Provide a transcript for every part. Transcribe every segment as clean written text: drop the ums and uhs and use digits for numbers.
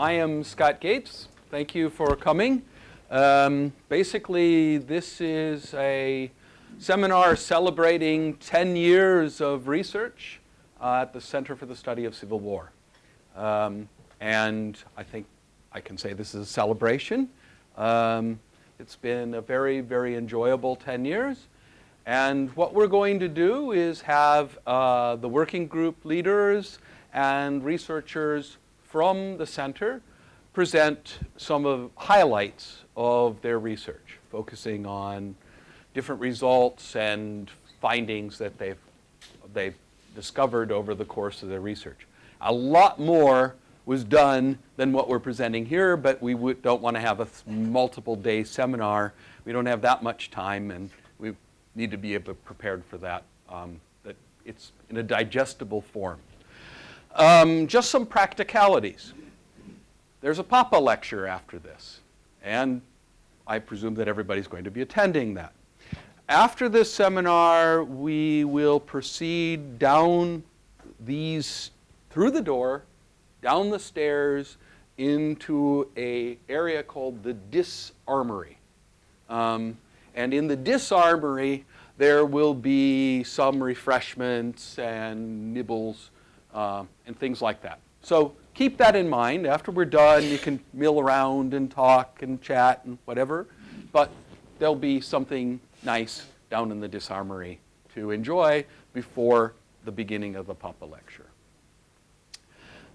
I am Scott Gates. Thank you for coming. Basically, this is a seminar celebrating 10 years of research at the Center for the Study of Civil War. And I think I can say this is a celebration. It's been a very, very enjoyable 10 years. And what we're going to do is have the working group leaders and researchers from the center present some of highlights of their research, focusing on different results and findings that they've discovered over the course of their research. A lot more was done than what we're presenting here, but we don't want to have a multiple-day seminar. We don't have that much time, and we need to be prepared for that, that it's in a digestible form. Just some practicalities. There's a Papa lecture after this, and I presume that everybody's going to be attending that. After this seminar, we will proceed down through the door, down the stairs, into an area called the Disarmory. And in the Disarmory, there will be some refreshments and nibbles and things like that. So keep that in mind. After we're done, you can mill around and talk and chat and whatever. But there'll be something nice down in the Disarmory to enjoy before the beginning of the Papa lecture.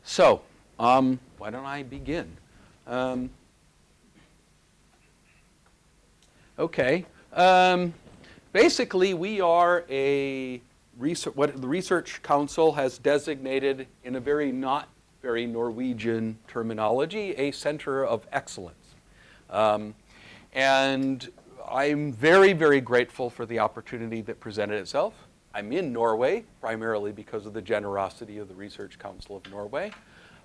So, why don't I begin? Okay. Basically, we are what the Research Council has designated in a not very Norwegian terminology, a center of excellence. And I'm very, very grateful for the opportunity that presented itself. I'm in Norway, primarily because of the generosity of the Research Council of Norway,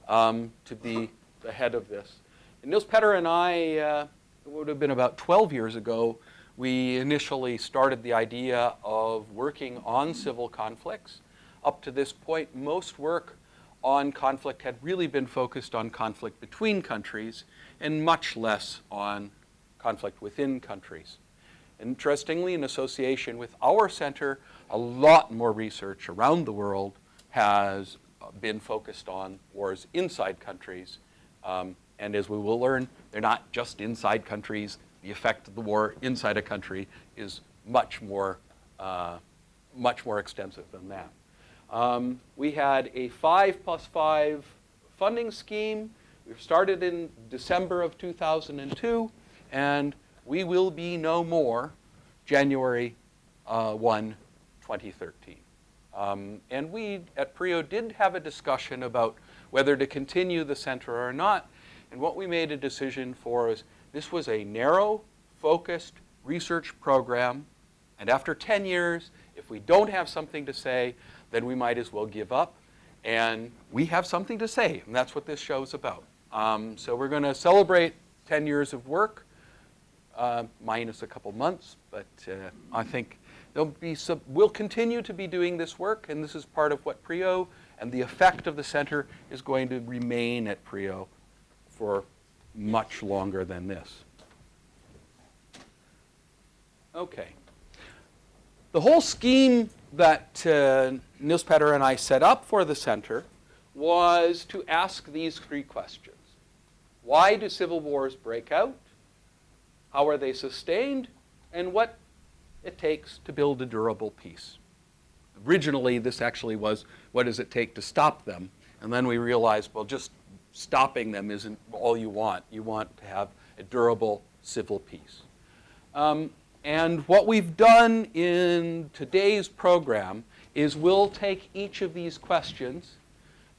to be the head of this. And Nils Petter and I, it would have been about 12 years ago, we initially started the idea of working on civil conflicts. Up to this point, most work on conflict had really been focused on conflict between countries and much less on conflict within countries. Interestingly, in association with our center, a lot more research around the world has been focused on wars inside countries. And as we will learn, they're not just inside countries. The effect of the war inside a country is much more extensive than that. We had a 5+5 funding scheme. We started in December of 2002, and we will be no more January 1, 2013. And we at PRIO did have a discussion about whether to continue the center or not. And what we made a decision for is this was a narrow, focused research program. And after 10 years, if we don't have something to say, then we might as well give up. And we have something to say, and that's what this show is about. So we're going to celebrate 10 years of work, minus a couple months, but I think we'll continue to be doing this work, and this is part of what PRIO and the effect of the center is going to remain at PRIO for much longer than this. Okay. The whole scheme that Nils Petter and I set up for the center was to ask these three questions. Why do civil wars break out? How are they sustained? And what it takes to build a durable peace. Originally, this actually was, what does it take to stop them? And then we realized, well, just stopping them isn't all you want. You want to have a durable civil peace. And what we've done in today's program is we'll take each of these questions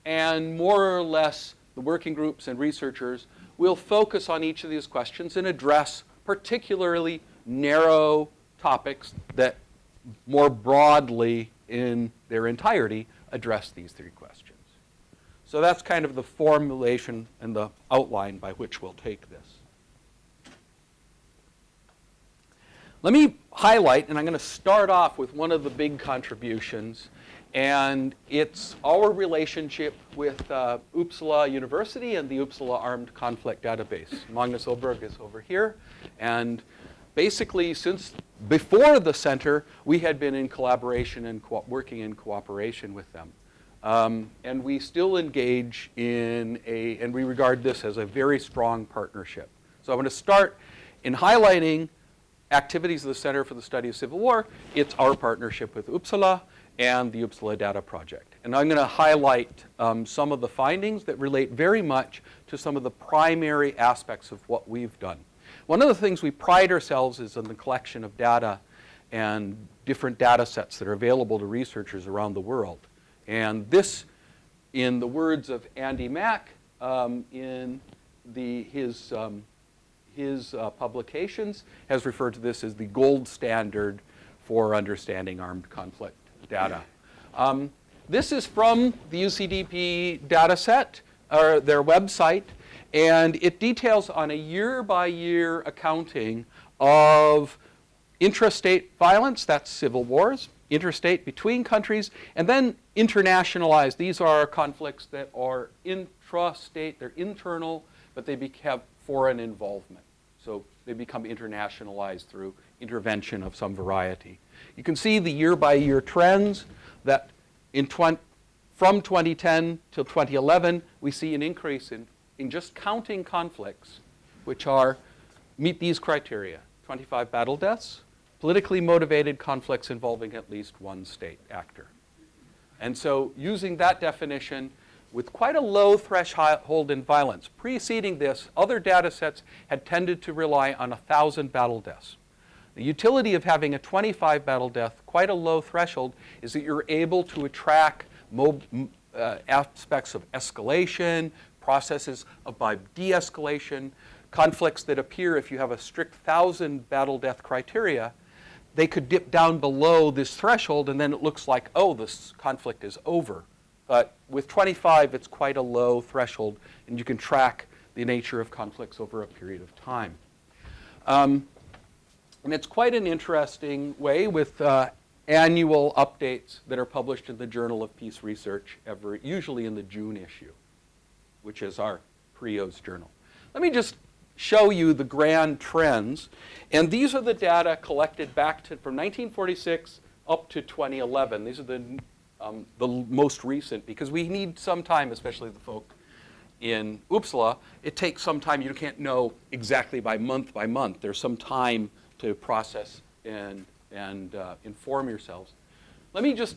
and more or less the working groups and researchers will focus on each of these questions and address particularly narrow topics that more broadly in their entirety address these three questions. So that's kind of the formulation and the outline by which we'll take this. Let me highlight, and I'm going to start off with one of the big contributions, And it's our relationship with Uppsala University and the Uppsala Armed Conflict Database. Magnus Oberg is over here. And basically, since before the center, we had been in collaboration and working in cooperation with them. And we still engage in and we regard this as a very strong partnership. So I'm going to start in highlighting activities of the Center for the Study of Civil War. It's our partnership with Uppsala and the Uppsala Data Project. And I'm going to highlight some of the findings that relate very much to some of the primary aspects of what we've done. One of the things we pride ourselves is in the collection of data and different data sets that are available to researchers around the world. And this, in the words of Andy Mack, in his publications, has referred to this as the gold standard for understanding armed conflict data. This is from the UCDP data set, or their website, and it details on a year-by-year accounting of intrastate violence, that's civil wars, interstate between countries, and then internationalized. These are conflicts that are intrastate, they're internal, but they have foreign involvement. So they become internationalized through intervention of some variety. You can see the year-by-year trends that from 2010 till 2011, we see an increase in just counting conflicts, which meet these criteria: 25 battle deaths, politically motivated conflicts involving at least one state actor. And so using that definition, with quite a low threshold in violence, preceding this, other data sets had tended to rely on 1,000 battle deaths. The utility of having a 25 battle death, quite a low threshold, is that you're able to track aspects of escalation, processes by de-escalation, conflicts that appear if you have a strict 1,000 battle death criteria, they could dip down below this threshold and then it looks like, oh, this conflict is over. But with 25, it's quite a low threshold, and you can track the nature of conflicts over a period of time. And it's quite an interesting way with annual updates that are published in the Journal of Peace Research, usually in the June issue, which is our PRIO's journal. Let me just show you the grand trends. And these are the data collected back from 1946 up to 2011. These are the most recent, because we need some time, especially the folk in Uppsala. It takes some time. You can't know exactly by month. There's some time to process and inform yourselves. Let me just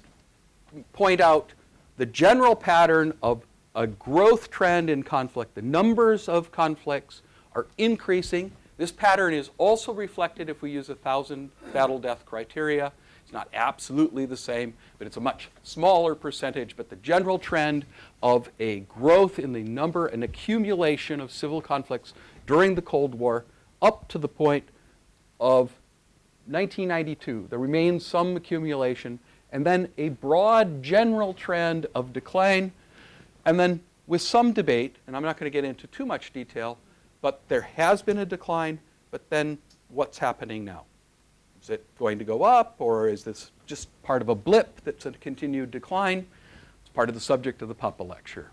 point out the general pattern of a growth trend in conflict. The numbers of conflicts are increasing. This pattern is also reflected if we use 1,000 battle death criteria. It's not absolutely the same, but it's a much smaller percentage. But the general trend of a growth in the number and accumulation of civil conflicts during the Cold War up to the point of 1992. There remains some accumulation, and then a broad general trend of decline, and then with some debate, and I'm not going to get into too much detail, but there has been a decline, but then what's happening now? Is it going to go up, or is this just part of a blip that's a continued decline? It's part of the subject of the Papa lecture.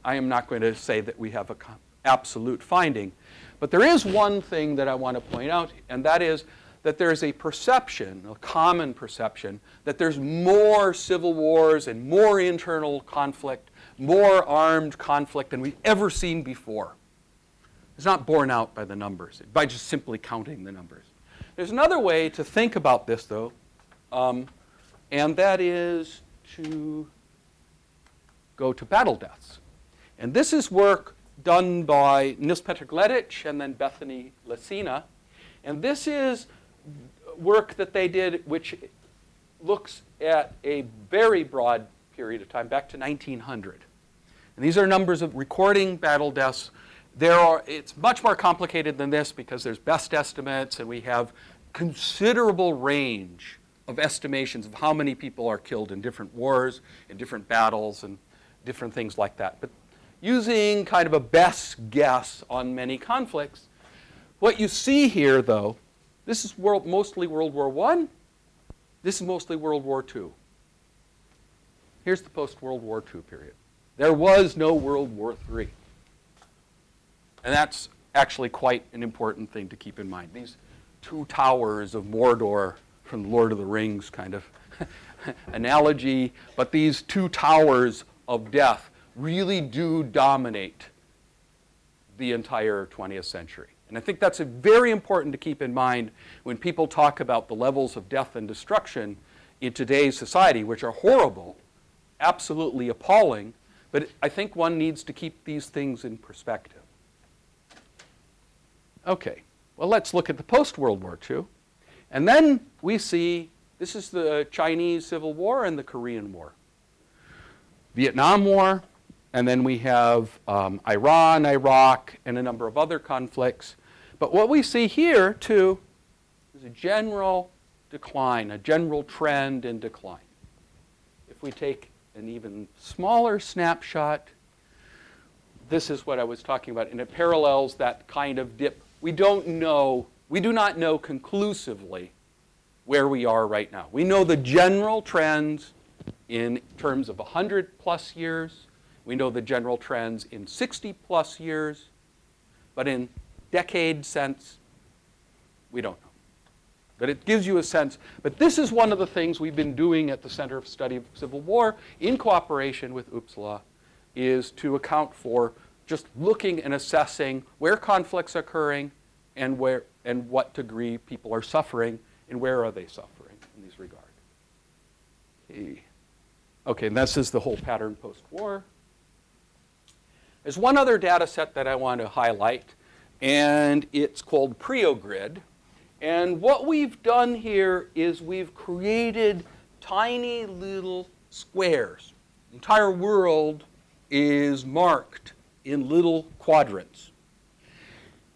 I am not going to say that we have an absolute finding, but there is one thing that I want to point out, and that is that there is a perception, a common perception, that there's more civil wars and more internal conflict, more armed conflict than we've ever seen before. It's not borne out by the numbers, by just simply counting the numbers. There's another way to think about this, though, and that is to go to battle deaths. And this is work done by Nils Petter Gleditsch and then Bethany Lacina. And this is work that they did which looks at a very broad period of time, back to 1900. And these are numbers of recording battle deaths. It's much more complicated than this because there's best estimates and we have considerable range of estimations of how many people are killed in different wars, in different battles, and different things like that. But using kind of a best guess on many conflicts, what you see here, though, this is mostly World War I. This is mostly World War II. here's the post-World War II period. There was no World War III. And that's actually quite an important thing to keep in mind. These two towers of Mordor from the Lord of the Rings kind of analogy, but these two towers of death really do dominate the entire 20th century. And I think that's very important to keep in mind when people talk about the levels of death and destruction in today's society, which are horrible, absolutely appalling, but I think one needs to keep these things in perspective. Okay, well, let's look at the post-World War II. And then we see, this is the Chinese Civil War and the Korean War. Vietnam War, and then we have Iran, Iraq, and a number of other conflicts. But what we see here, too, is a general decline, a general trend in decline. If we take an even smaller snapshot, this is what I was talking about, and it parallels that kind of dip. We do not know conclusively where we are right now. We know the general trends in terms of 100-plus years. We know the general trends in 60-plus years. But in decade sense, we don't know. But it gives you a sense. But this is one of the things we've been doing at the Center for Study of Civil War in cooperation with Uppsala, is to account for just looking and assessing where conflicts are occurring and where and what degree people are suffering and where are they suffering in these regards. Okay, and this is the whole pattern post-war. There's one other data set that I want to highlight, and it's called PrioGrid. And what we've done here is we've created tiny little squares. The entire world is marked in little quadrants.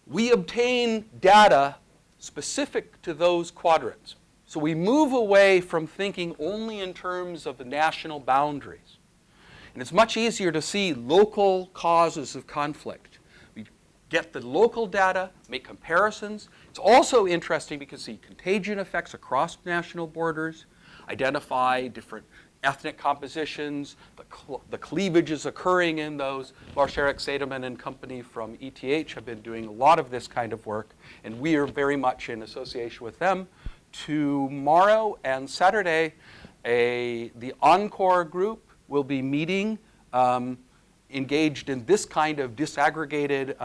We obtain data specific to those quadrants. So we move away from thinking only in terms of the national boundaries. And it's much easier to see local causes of conflict. We get the local data, make comparisons. It's also interesting because you see contagion effects across national borders, identify different ethnic compositions, the cleavages occurring in those. Lars-Erik Sederman and company from ETH have been doing a lot of this kind of work, and we are very much in association with them. Tomorrow and Saturday, the Encore group will be meeting, engaged in this kind of disaggregated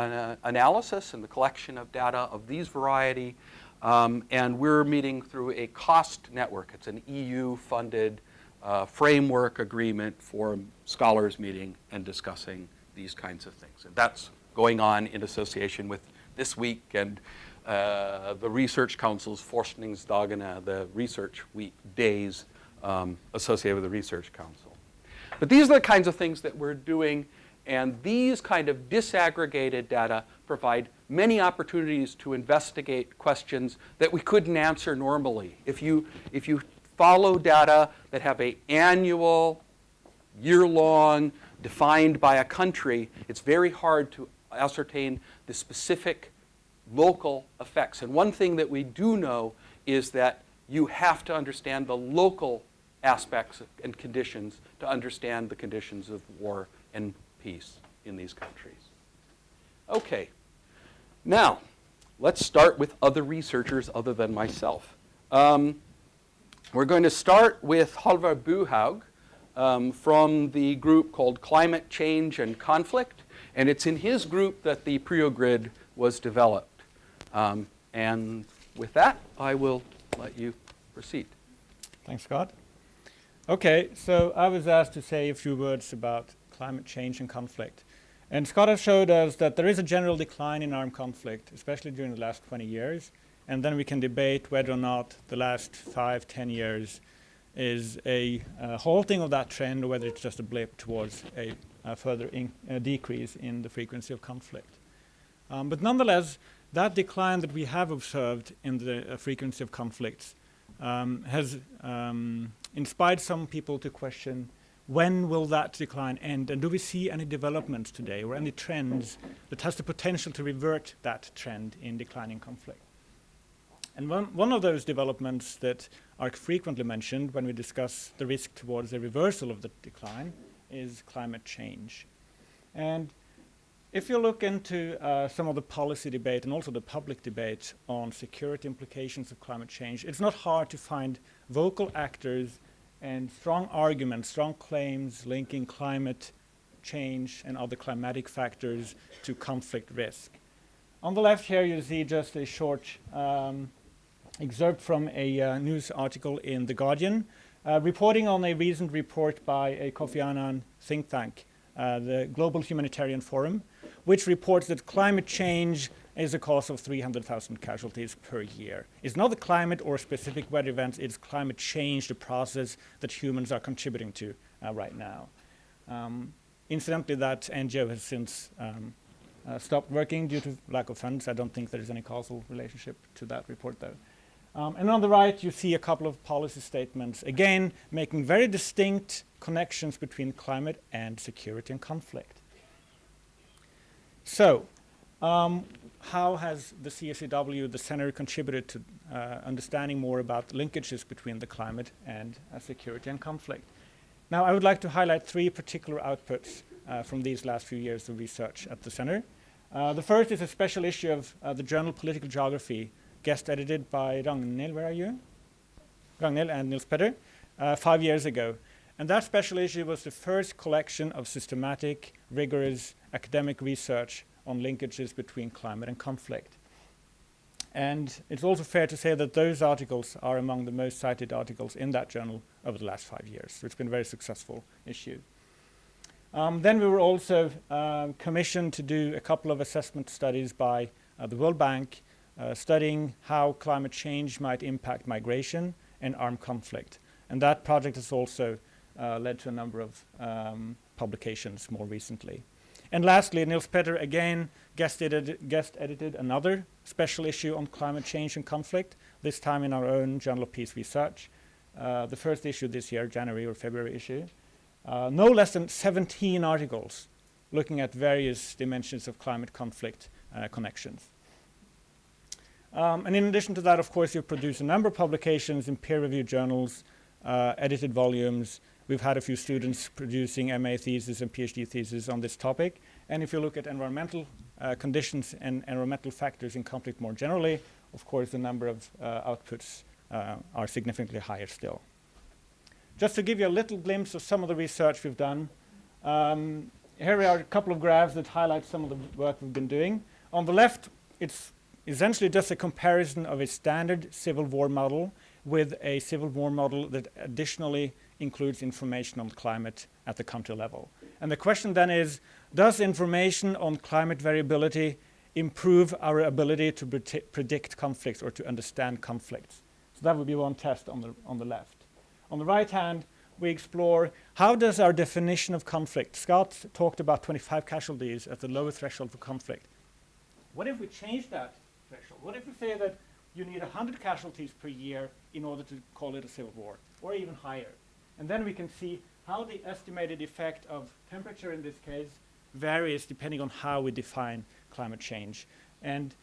analysis and the collection of data of these variety. And we're meeting through a cost network. It's an EU-funded framework agreement for scholars meeting and discussing these kinds of things. And that's going on in association with this week and the Research Council's Forskningsdagene, the research week days associated with the Research Council. But these are the kinds of things that we're doing, and these kind of disaggregated data provide many opportunities to investigate questions that we couldn't answer normally. If you follow data that have an annual, year-long, defined by a country, it's very hard to ascertain the specific local effects. And one thing that we do know is that you have to understand the local aspects and conditions to understand the conditions of war and peace in these countries. Okay, now let's start with other researchers other than myself. We're going to start with Halvard Buhaug from the group called Climate Change and Conflict, and it's in his group that the PrioGrid was developed. And with that, I will let you proceed. Thanks, Scott. Okay, so I was asked to say a few words about climate change and conflict. And Scott has showed us that there is a general decline in armed conflict, especially during the last 20 years. And then we can debate whether or not the last 5-10 years is a halting of that trend or whether it's just a blip towards a further decrease in the frequency of conflict. But nonetheless, that decline that we have observed in the frequency of conflicts has inspired some people to question, when will that decline end? And do we see any developments today or any trends that has the potential to revert that trend in declining conflict? And one of those developments that are frequently mentioned when we discuss the risk towards a reversal of the decline is climate change. And if you look into some of the policy debate and also the public debate on security implications of climate change, it's not hard to find vocal actors and strong arguments, strong claims linking climate change and other climatic factors to conflict risk. On the left here you see just a short excerpt from a news article in The Guardian, reporting on a recent report by a Kofi Annan think tank, the Global Humanitarian Forum, which reports that climate change is the cause of 300,000 casualties per year. It's not the climate or specific weather events, it's climate change, the process that humans are contributing to right now. Incidentally, that NGO has since stopped working due to lack of funds. I don't think there's any causal relationship to that report, though. And on the right, you see a couple of policy statements, again, making very distinct connections between climate and security and conflict. So, how has the CSCW, the center, contributed to understanding more about linkages between the climate and security and conflict? Now, I would like to highlight three particular outputs from these last few years of research at the center. The first is a special issue of the journal Political Geography, guest edited by Ragnhild, where are you? Ragnhild and Nils Petter, 5 years ago. And that special issue was the first collection of systematic, rigorous academic research on linkages between climate and conflict. And it's also fair to say that those articles are among the most cited articles in that journal over the last 5 years. So it's been a very successful issue. Then we were also commissioned to do a couple of assessment studies by the World Bank, studying how climate change might impact migration and armed conflict. And that project has also led to a number of publications more recently. And lastly, Nils Petter again guest edited another special issue on climate change and conflict, this time in our own Journal of Peace Research, the first issue this year, January or February issue. No less than 17 articles looking at various dimensions of climate conflict connections. And in addition to that, of course, you've produced a number of publications in peer-reviewed journals, edited volumes. We've had a few students producing MA theses and PhD theses on this topic. And if you look at environmental conditions and environmental factors in conflict more generally, of course, the number of outputs are significantly higher still. Just to give you a little glimpse of some of the research we've done, here are a couple of graphs that highlight some of the work we've been doing. On the left, it's essentially just a comparison of a standard civil war model with a civil war model that additionally includes information on climate at the country level. And the question then is, does information on climate variability improve our ability to predict conflicts or to understand conflicts? So that would be one test on the left. On the right hand, we explore how does our definition of conflict, Scott talked about 25 casualties as the lower threshold for conflict. What if we change that threshold? What if we say that you need 100 casualties per year in order to call it a civil war, or even higher? And then we can see how the estimated effect of temperature in this case varies depending on how we define climate change and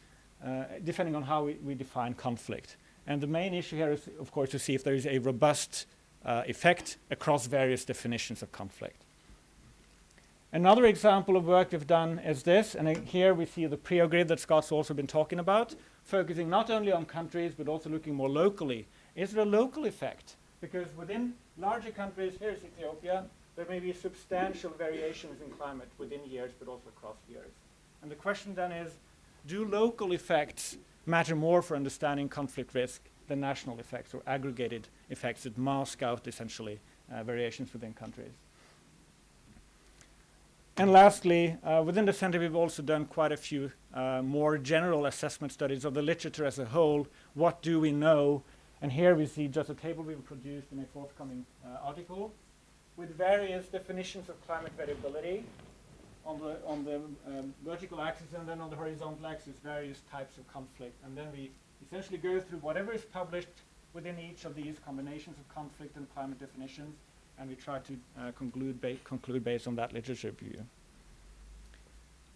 depending on how we define conflict. And the main issue here is, of course, to see if there is a robust effect across various definitions of conflict. Another example of work we've done is this, and here we see the PRIO grid that Scott's also been talking about, focusing not only on countries but also looking more locally. Is there a local effect? Because within larger countries, here's Ethiopia, there may be substantial variations in climate within years but also across years. And the question then is, do local effects matter more for understanding conflict risk than national effects or aggregated effects that mask out essentially variations within countries? And lastly, within the center, we've also done quite a few more general assessment studies of the literature as a whole. What do we know? And here we see just a table we've produced in a forthcoming article with various definitions of climate variability on the vertical axis, and then on the horizontal axis, various types of conflict. And then we essentially go through whatever is published within each of these combinations of conflict and climate definitions, and we try to conclude based on that literature review.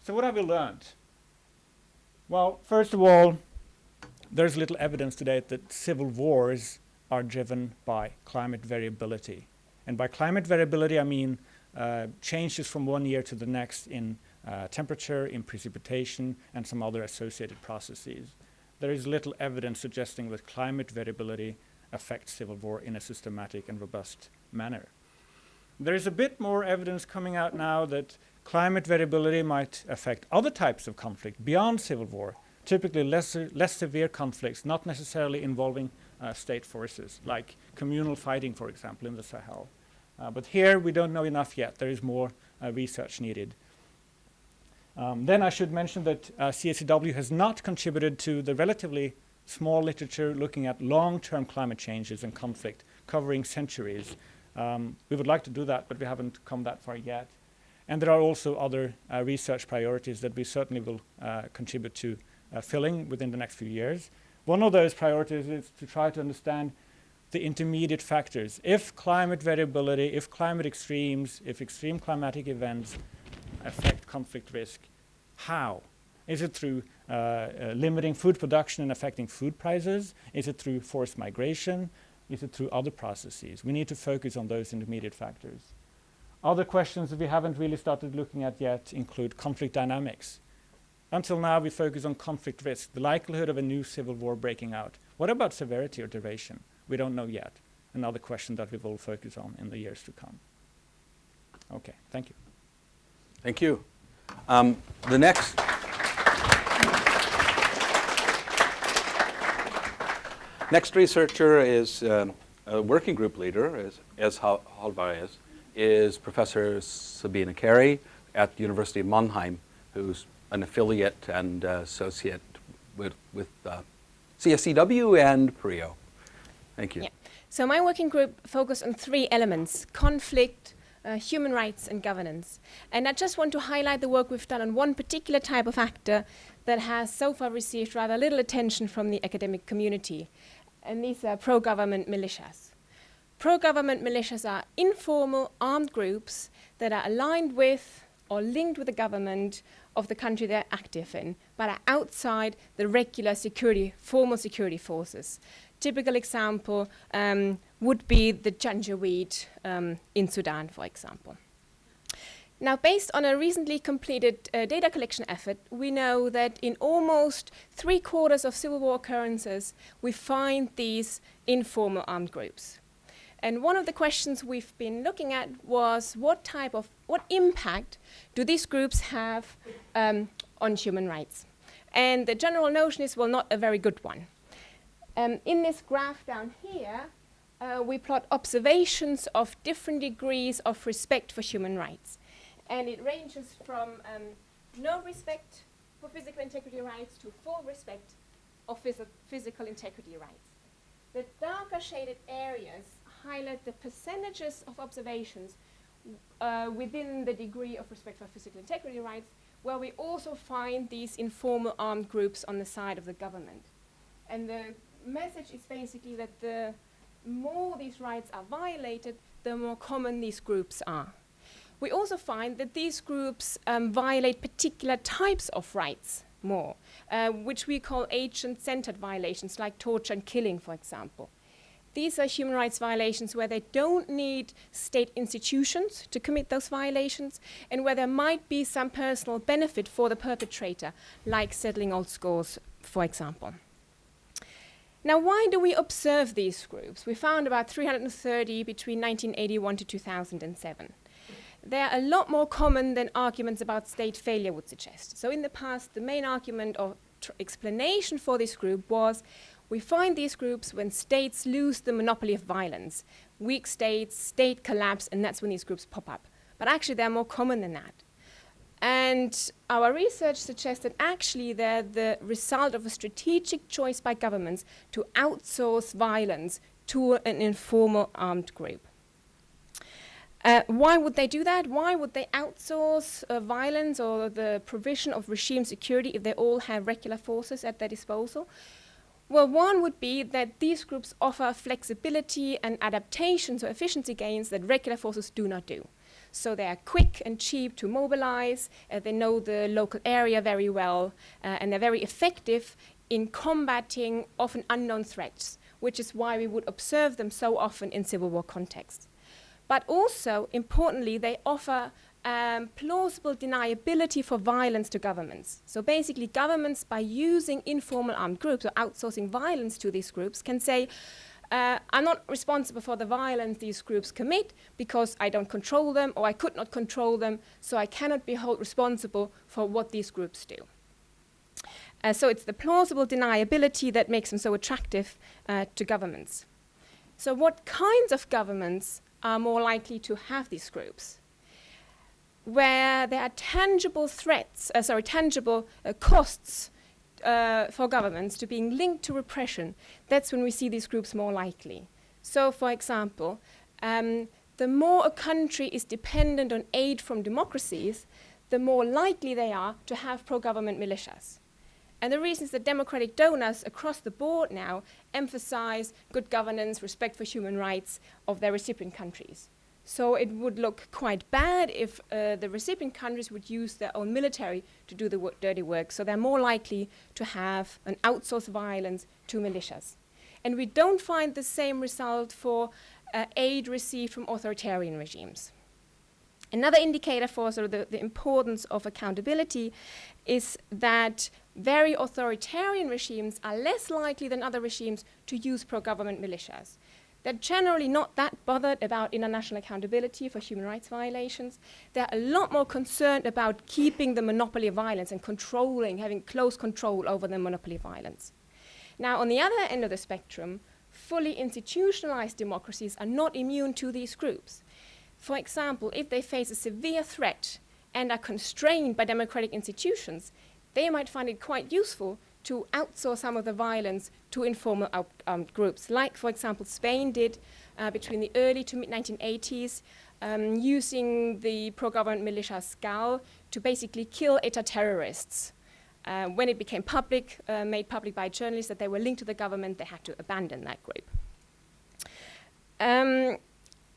So what have we learned? Well, first of all, there's little evidence today that civil wars are driven by climate variability. And by climate variability, I mean changes from one year to the next in temperature, in precipitation, and some other associated processes. There is little evidence suggesting that climate variability affects civil war in a systematic and robust manner. There is a bit more evidence coming out now that climate variability might affect other types of conflict beyond civil war, typically less severe conflicts, not necessarily involving state forces, like communal fighting, for example, in the Sahel. But here we don't know enough yet. There is more research needed. Then I should mention that CSCW has not contributed to the relatively small literature looking at long-term climate changes and conflict covering centuries. We would like to do that, but we haven't come that far yet. And there are also other research priorities that we certainly will contribute to filling within the next few years. One of those priorities is to try to understand the intermediate factors. If climate variability, if climate extremes, if extreme climatic events affect conflict risk, how? Is it through limiting food production and affecting food prices? Is it through forced migration? Is it through other processes? We need to focus on those intermediate factors. Other questions that we haven't really started looking at yet include conflict dynamics. Until now, we focus on conflict risk, the likelihood of a new civil war breaking out. What about severity or duration? We don't know yet. Another question that we will focus on in the years to come. Okay, thank you. Thank you. The next researcher is a working group leader, as Halvard is Professor Sabine Carey at the University of Mannheim, who's an affiliate and associate with CSCW and PRIO. Thank you. Yeah. So my working group focused on 3 elements: conflict, human rights, and governance. And I just want to highlight the work we've done on one particular type of actor that has so far received rather little attention from the academic community. And these are pro-government militias. Pro-government militias are informal armed groups that are aligned with or linked with the government of the country they're active in, but are outside the regular formal security forces. Typical example would be the Janjaweed in Sudan, for example. Now, based on a recently completed data collection effort, we know that in almost 3/4 of civil war occurrences, we find these informal armed groups. And one of the questions we've been looking at was what impact do these groups have on human rights? And the general notion is, well, not a very good one. In this graph down here, we plot observations of different degrees of respect for human rights. And it ranges from no respect for physical integrity rights to full respect of physical integrity rights. The darker shaded areas highlight the percentages of observations within the degree of respect for physical integrity rights, where we also find these informal armed groups on the side of the government. And the message is basically that the more these rights are violated, the more common these groups are. We also find that these groups violate particular types of rights more, which we call agent-centered violations, like torture and killing, for example. These are human rights violations where they don't need state institutions to commit those violations, and where there might be some personal benefit for the perpetrator, like settling old scores, for example. Now, why do we observe these groups? We found about 330 between 1981 to 2007. They're a lot more common than arguments about state failure would suggest. So in the past, the main argument or explanation for this group was, we find these groups when states lose the monopoly of violence. Weak states, state collapse, and that's when these groups pop up. But actually, they're more common than that. And our research suggests that actually they're the result of a strategic choice by governments to outsource violence to an informal armed group. Why would they do that? Why would they outsource violence or the provision of regime security if they all have regular forces at their disposal? Well, one would be that these groups offer flexibility and adaptation, so efficiency gains that regular forces do not do. So they are quick and cheap to mobilize, they know the local area very well, and they're very effective in combating often unknown threats, which is why we would observe them so often in civil war contexts. But also, importantly, they offer plausible deniability for violence to governments. So basically, governments, by using informal armed groups or outsourcing violence to these groups, can say, I'm not responsible for the violence these groups commit because I don't control them, or I could not control them, so I cannot be held responsible for what these groups do. So it's the plausible deniability that makes them so attractive to governments. So what kinds of governments are more likely to have these groups? Where there are tangible threats, tangible costs for governments to being linked to repression, that's when we see these groups more likely. So, for example, the more a country is dependent on aid from democracies, the more likely they are to have pro-government militias. And the reason is that democratic donors across the board now emphasize good governance, respect for human rights of their recipient countries. So it would look quite bad if the recipient countries would use their own military to do the dirty work. So they're more likely to have an outsourced violence to militias. And we don't find the same result for aid received from authoritarian regimes. Another indicator for sort of the importance of accountability is that very authoritarian regimes are less likely than other regimes to use pro-government militias. They're generally not that bothered about international accountability for human rights violations. They're a lot more concerned about keeping the monopoly of violence and controlling, having close control over the monopoly of violence. Now, on the other end of the spectrum, fully institutionalized democracies are not immune to these groups. For example, if they face a severe threat and are constrained by democratic institutions, they might find it quite useful to outsource some of the violence to informal groups, like, for example, Spain did between the early to mid-1980s, using the pro-government militia SCAL to basically kill ETA terrorists. When it became public, made public by journalists that they were linked to the government, they had to abandon that group.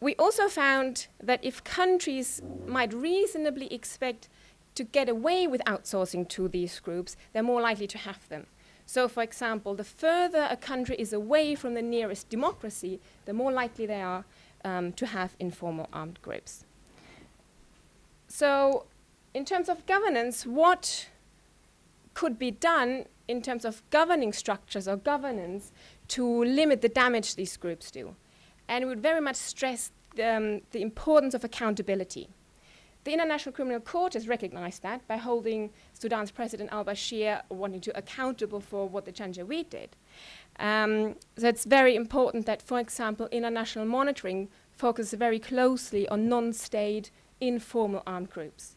We also found that if countries might reasonably expect to get away with outsourcing to these groups, they're more likely to have them. So, for example, the further a country is away from the nearest democracy, the more likely they are to have informal armed groups. So, in terms of governance, what could be done in terms of governing structures or governance to limit the damage these groups do? And we would very much stress the importance of accountability. The International Criminal Court has recognized that by holding Sudan's President al-Bashir wanting to accountable for what the Janjaweed did. So it's very important that, for example, international monitoring focuses very closely on non-state informal armed groups.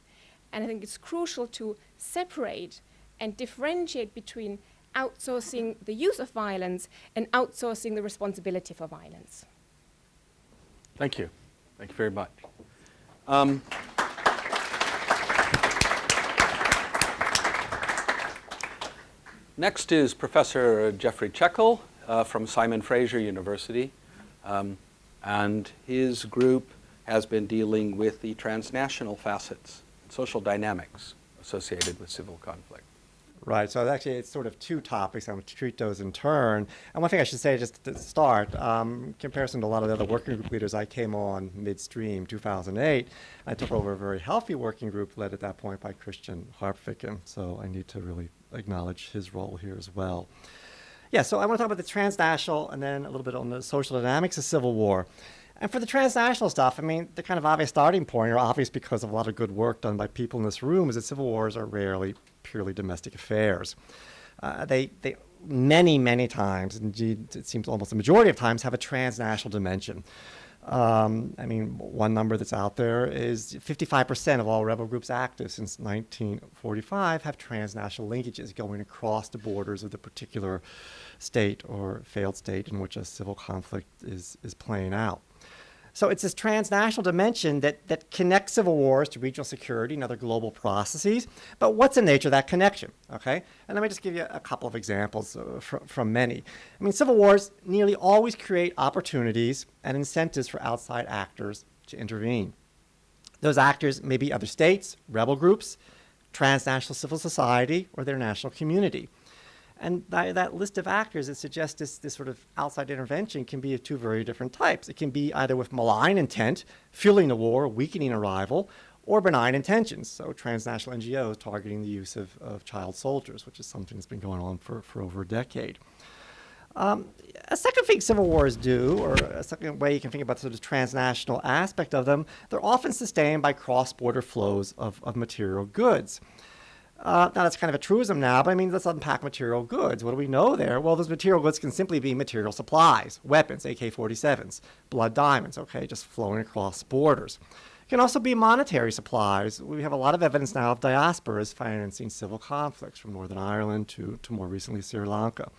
And I think it's crucial to separate and differentiate between outsourcing the use of violence and outsourcing the responsibility for violence. Thank you. Thank you very much. Next is Professor Jeffrey Checkel from Simon Fraser University. And his group has been dealing with the transnational facets, social dynamics associated with civil conflict. Right, so actually it's sort of two topics. I'm going to treat those in turn. And one thing I should say just to start, in comparison to a lot of the other working group leaders, I came on midstream 2008. I took over a very healthy working group led at that point by Christian Harpviken. So I need to really acknowledge his role here as well. Yeah, so I want to talk about the transnational and then a little bit on the social dynamics of civil war. And for the transnational stuff, I mean, the kind of obvious starting point, or obvious because of a lot of good work done by people in this room, is that civil wars are rarely purely domestic affairs. They many times, indeed it seems almost the majority of times, have a transnational dimension. I mean, one number that's out there is 55% of all rebel groups active since 1945 have transnational linkages going across the borders of the particular state or failed state in which a civil conflict is playing out. So it's this transnational dimension that connects civil wars to regional security and other global processes. But what's the nature of that connection? Okay, and let me just give you a couple of examples from many. I mean, civil wars nearly always create opportunities and incentives for outside actors to intervene. Those actors may be other states, rebel groups, transnational civil society, or their national community. And that list of actors, it suggests this sort of outside intervention can be of two very different types. It can be either with malign intent, fueling the war, weakening a rival, or benign intentions, so transnational NGOs targeting the use of child soldiers, which is something that's been going on for over a decade. A second thing civil wars do, or a second way you can think about sort of transnational aspect of them, they're often sustained by cross-border flows of material goods. Now, that's kind of a truism now, but I mean, let's unpack material goods. What do we know there? Well, those material goods can simply be material supplies, weapons, AK-47s, blood diamonds, okay, just flowing across borders. It can also be monetary supplies. We have a lot of evidence now of diasporas financing civil conflicts from Northern Ireland to more recently Sri Lanka.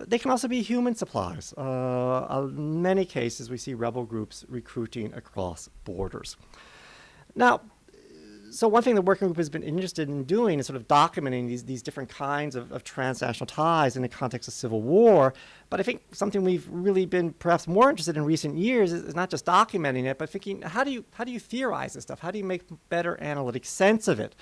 They can also be human supplies. In many cases, we see rebel groups recruiting across borders. Now, so one thing the working group has been interested in doing is sort of documenting these different kinds of transnational ties in the context of civil war. But I think something we've really been perhaps more interested in recent years is not just documenting it, but thinking, how do you theorize this stuff? How do you make better analytic sense of it?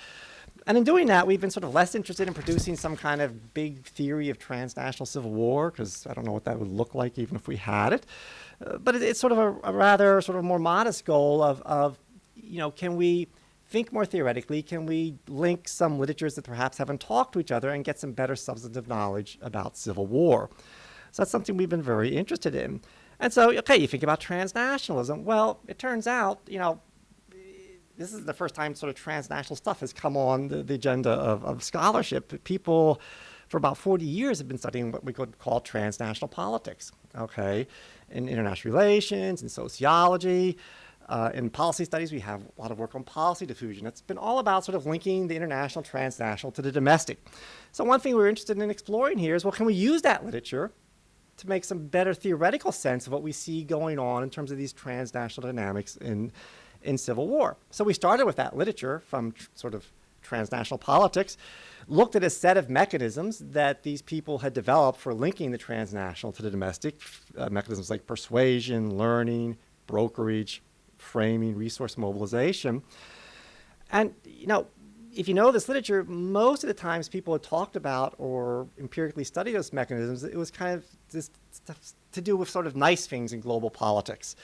And in doing that, we've been sort of less interested in producing some kind of big theory of transnational civil war, because I don't know what that would look like even if we had it. But it's sort of a rather sort of more modest goal of can we think more theoretically? Can we link some literatures that perhaps haven't talked to each other and get some better substantive knowledge about civil war? So that's something we've been very interested in. And so, okay, you think about transnationalism. Well, it turns out, this is the first time sort of transnational stuff has come on the agenda of scholarship. People for about 40 years have been studying what we could call transnational politics, okay, in international relations, in sociology. In policy studies, we have a lot of work on policy diffusion. It's been all about sort of linking the international, transnational to the domestic. So one thing we're interested in exploring here is, well, can we use that literature to make some better theoretical sense of what we see going on in terms of these transnational dynamics in civil war? So we started with that literature from sort of transnational politics, looked at a set of mechanisms that these people had developed for linking the transnational to the domestic, mechanisms like persuasion, learning, brokerage, framing, resource mobilization. And, if you know this literature, most of the times people had talked about or empirically studied those mechanisms, it was kind of this stuff to do with sort of nice things in global politics.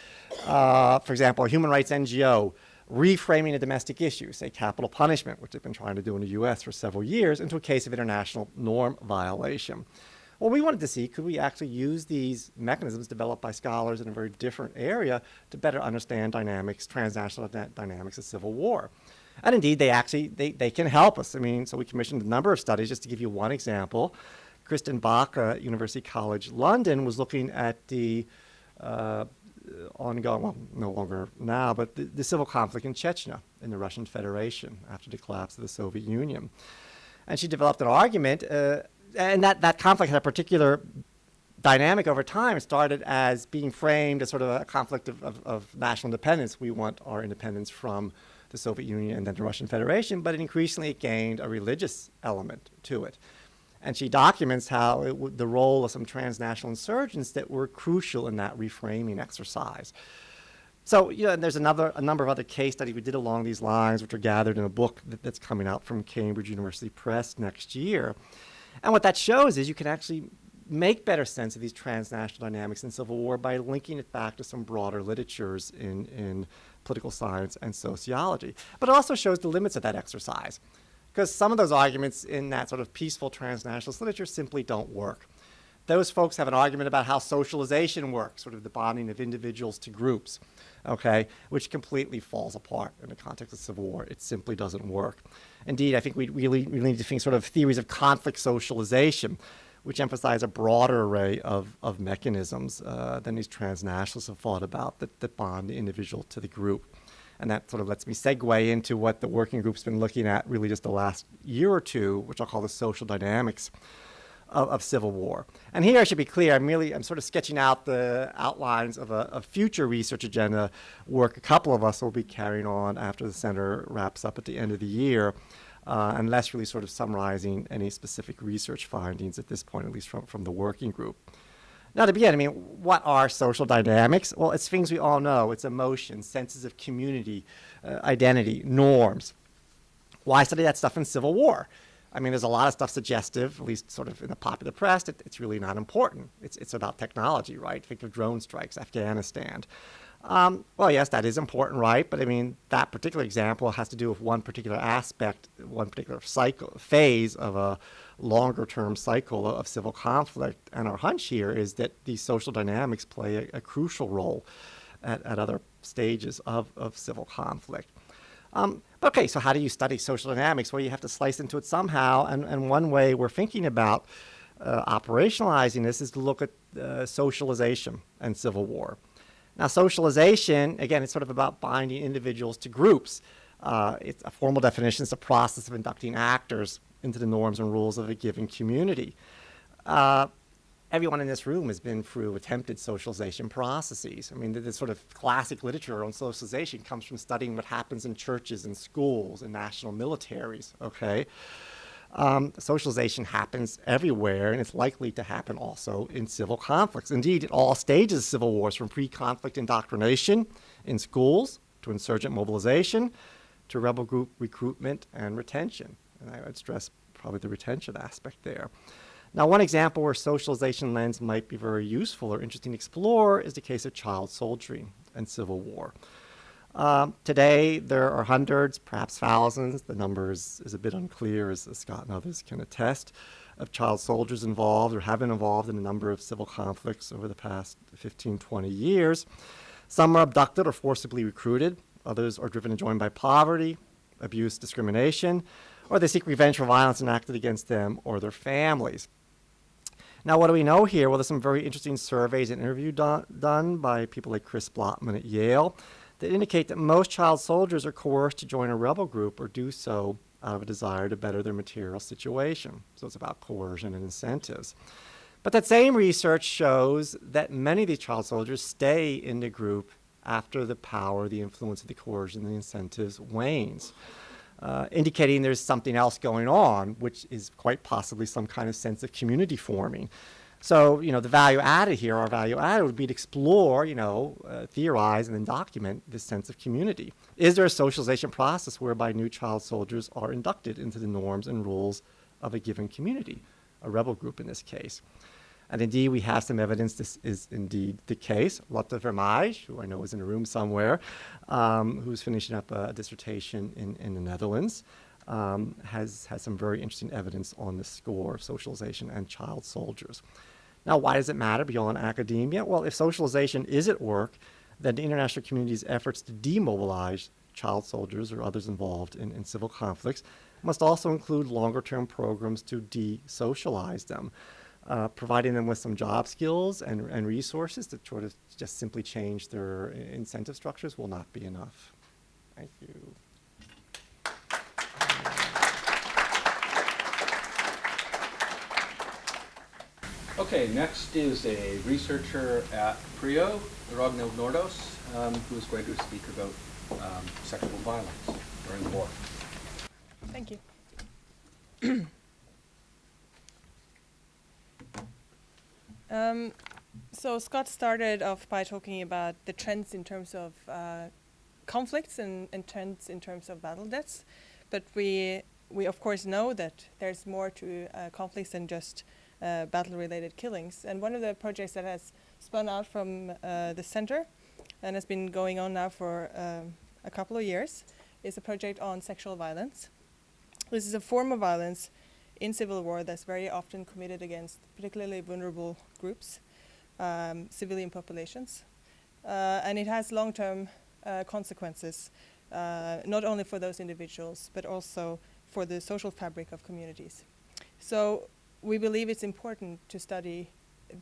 For example, a human rights NGO reframing a domestic issue, say capital punishment, which they've been trying to do in the US for several years, into a case of international norm violation. Well, we wanted to see, could we actually use these mechanisms developed by scholars in a very different area to better understand transnational dynamics of civil war? And indeed, they can help us. I mean, so we commissioned a number of studies. Just to give you one example, Kristen Bach at University College London was looking at the ongoing, well, no longer now, but the civil conflict in Chechnya in the Russian Federation after the collapse of the Soviet Union. And she developed an argument, and that conflict had a particular dynamic over time. It started as being framed as sort of a conflict of national independence. We want our independence from the Soviet Union and then the Russian Federation, but increasingly it gained a religious element to it. And she documents how the role of some transnational insurgents that were crucial in that reframing exercise. So, and there's a number of other case studies we did along these lines, which are gathered in a book that's coming out from Cambridge University Press next year. And what that shows is you can actually make better sense of these transnational dynamics in civil war by linking it back to some broader literatures in political science and sociology. But it also shows the limits of that exercise, because some of those arguments in that sort of peaceful transnationalist literature simply don't work. Those folks have an argument about how socialization works, sort of the bonding of individuals to groups, okay, which completely falls apart in the context of civil war. It simply doesn't work. Indeed, I think we really need to think sort of theories of conflict socialization, which emphasize a broader array of mechanisms than these transnationalists have thought about that bond the individual to the group. And that sort of lets me segue into what the working group's been looking at really just the last year or two, which I'll call the social dynamics of civil war. And here I should be clear, I'm sort of sketching out the outlines of a future research agenda work a couple of us will be carrying on after the center wraps up at the end of the year, and less really sort of summarizing any specific research findings at this point, at least from the working group. Now to begin, what are social dynamics? Well, it's things we all know. It's emotions, senses of community, identity, norms. Why study that stuff in civil war? I mean, there's a lot of stuff suggestive, at least sort of in the popular press, that it's really not important. It's about technology, right? Think of drone strikes, Afghanistan. Well, yes, that is important, right? But I mean, that particular example has to do with one particular aspect, one particular phase of a longer-term cycle of civil conflict. And our hunch here is that these social dynamics play a crucial role at other stages of civil conflict. Okay, so how do you study social dynamics? Well, you have to slice into it somehow. And one way we're thinking about operationalizing this is to look at socialization and civil war. Now, socialization, again, it's sort of about binding individuals to groups. It's a formal definition. It's the process of inducting actors into the norms and rules of a given community. Everyone in this room has been through attempted socialization processes. I mean, the sort of classic literature on socialization comes from studying what happens in churches and schools and national militaries, okay? Socialization happens everywhere, and it's likely to happen also in civil conflicts. Indeed, at all stages of civil wars, from pre-conflict indoctrination in schools to insurgent mobilization to rebel group recruitment and retention. And I would stress probably the retention aspect there. Now, one example where socialization lens might be very useful or interesting to explore is the case of child soldiering and civil war. Today, there are hundreds, perhaps thousands, the number is a bit unclear, as Scott and others can attest, of child soldiers involved or have been involved in a number of civil conflicts over the past 15, 20 years. Some are abducted or forcibly recruited. Others are driven and joined by poverty, abuse, discrimination, or they seek revenge for violence enacted against them or their families. Now, what do we know here? Well, there's some very interesting surveys and interviews done by people like Chris Blotman at Yale that indicate that most child soldiers are coerced to join a rebel group or do so out of a desire to better their material situation. So it's about coercion and incentives. But that same research shows that many of these child soldiers stay in the group after the power, the influence of the coercion, the incentives wanes, indicating there's something else going on, which is quite possibly some kind of sense of community forming. So, the value added here, our value added would be to explore, theorize and then document this sense of community. Is there a socialization process whereby new child soldiers are inducted into the norms and rules of a given community, a rebel group in this case? And indeed, we have some evidence this is indeed the case. Lotte Vermeij, who I know is in a room somewhere, who's finishing up a dissertation in the Netherlands, has some very interesting evidence on the score of socialization and child soldiers. Now, why does it matter beyond academia? Well, if socialization is at work, then the international community's efforts to demobilize child soldiers or others involved in civil conflicts must also include longer-term programs to de-socialize them. Providing them with some job skills and resources to sort of just simply change their incentive structures will not be enough. Thank you. Okay, next is a researcher at PRIO, Ragnhild Nordås, who is going to speak about sexual violence during the war. Thank you. So Scott started off by talking about the trends in terms of conflicts and trends in terms of battle deaths, but we of course know that there's more to conflicts than just battle-related killings. And one of the projects that has spun out from the center and has been going on now for a couple of years is a project on sexual violence. This is a form of violence in civil war that's very often committed against particularly vulnerable groups, civilian populations. And it has long-term consequences, not only for those individuals, but also for the social fabric of communities. So we believe it's important to study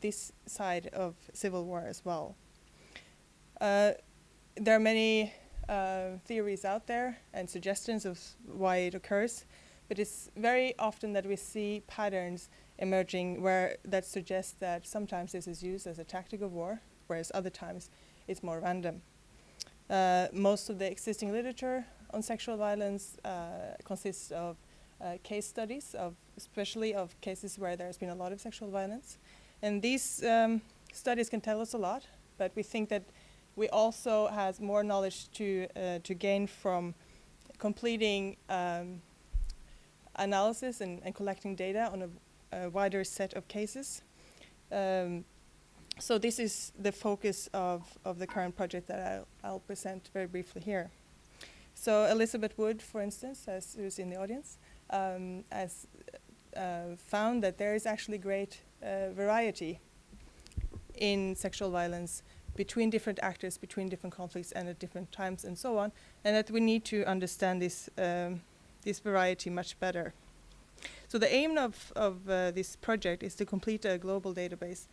this side of civil war as well. There are many theories out there and suggestions of why it occurs, but it's very often that we see patterns emerging that suggest that sometimes this is used as a tactic of war, whereas other times it's more random. Most of the existing literature on sexual violence consists of case studies, especially of cases where there's been a lot of sexual violence. And these studies can tell us a lot, but we think that we also have more knowledge to gain from completing analysis and collecting data on a wider set of cases. So this is the focus of the current project that I'll present very briefly here. So Elizabeth Wood, for instance, who's in the audience, has found that there is actually great variety in sexual violence between different actors, between different conflicts, and at different times, and so on, and that we need to understand this variety much better. So the aim of this project is to complete a global database,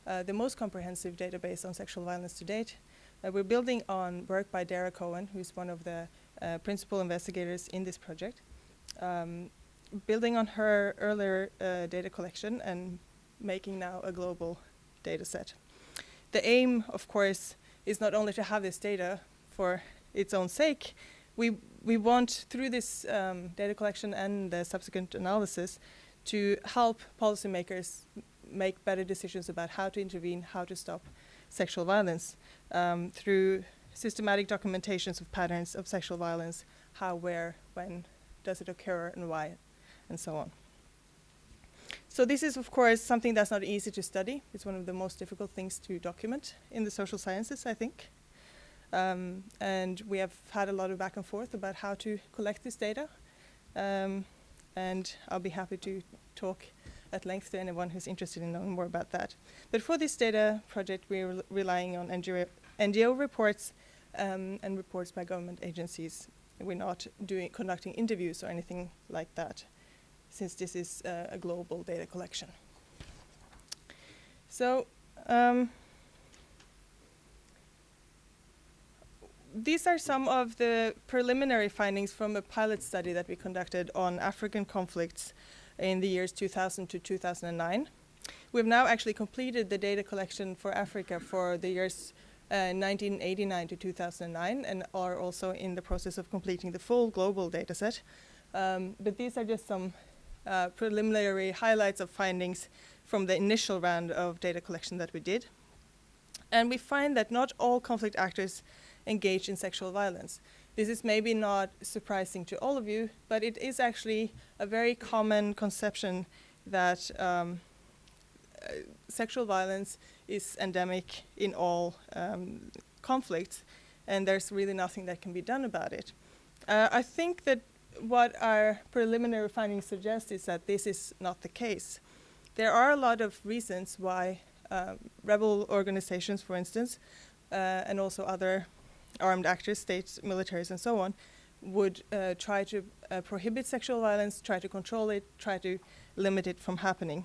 the most comprehensive database on sexual violence to date. We're building on work by Dara Cohen, who's one of the principal investigators in this project, building on her earlier data collection and making now a global data set. The aim, of course, is not only to have this data for its own sake. We want, through this data collection and the subsequent analysis, to help policymakers make better decisions about how to intervene, how to stop sexual violence, through systematic documentations of patterns of sexual violence, how, where, when does it occur, and why, and so on. So this is, of course, something that's not easy to study. It's one of the most difficult things to document in the social sciences, I think. And we have had a lot of back and forth about how to collect this data. And I'll be happy to talk at length to anyone who's interested in knowing more about that. But for this data project, we're relying on NGO reports and reports by government agencies. We're not conducting interviews or anything like that, since this is a global data collection. So these are some of the preliminary findings from a pilot study that we conducted on African conflicts in the years 2000 to 2009. We've now actually completed the data collection for Africa for the years 1989 to 2009, and are also in the process of completing the full global data set. But these are just some preliminary highlights of findings from the initial round of data collection that we did. And we find that not all conflict actors engage in sexual violence. This is maybe not surprising to all of you, but it is actually a very common conception that sexual violence is endemic in all conflicts, and there's really nothing that can be done about it. I think that what our preliminary findings suggest is that this is not the case. There are a lot of reasons why rebel organizations, for instance, and also other armed actors, states, militaries, and so on, would try to prohibit sexual violence, try to control it, try to limit it from happening.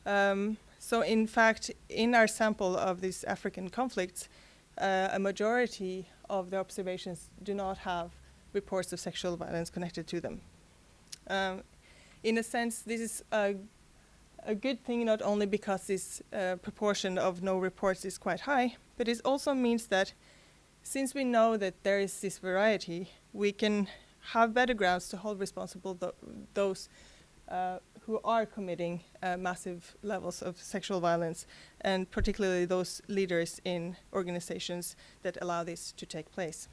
So in fact, in our sample of these African conflicts, a majority of the observations do not have reports of sexual violence connected to them. In a sense, this is a good thing, not only because this proportion of no reports is quite high, but it also means that since we know that there is this variety, we can have better grounds to hold responsible those who are committing massive levels of sexual violence, and particularly those leaders in organizations that allow this to take place.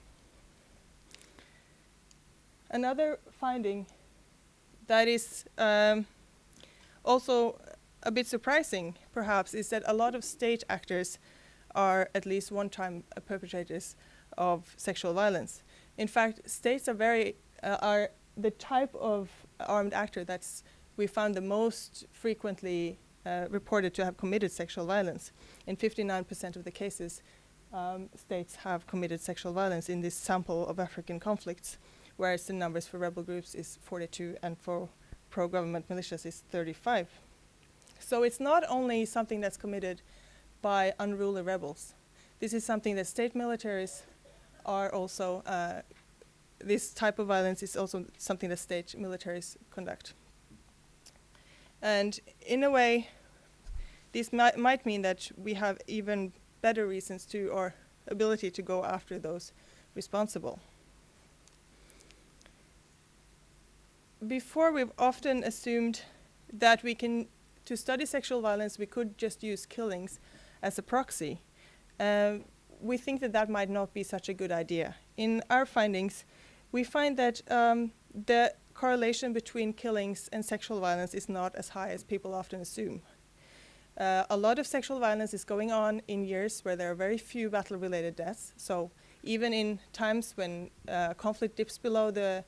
Another finding that is also a bit surprising, perhaps, is that a lot of state actors are at least one time perpetrators of sexual violence. In fact, states are the type of armed actor that's we found the most frequently reported to have committed sexual violence. In 59% of the cases, states have committed sexual violence in this sample of African conflicts, whereas the numbers for rebel groups is 42 and for pro-government militias is 35. So it's not only something that's committed by unruly rebels. This is something that state militaries are also, this type of violence is also something that state militaries conduct. And in a way, this might mean that we have even better reasons to, or ability to go after those responsible. Before, we've often assumed that to study sexual violence, we could just use killings as a proxy. We think that might not be such a good idea. In our findings, we find that the correlation between killings and sexual violence is not as high as people often assume. A lot of sexual violence is going on in years where there are very few battle-related deaths. So even in times when conflict dips below the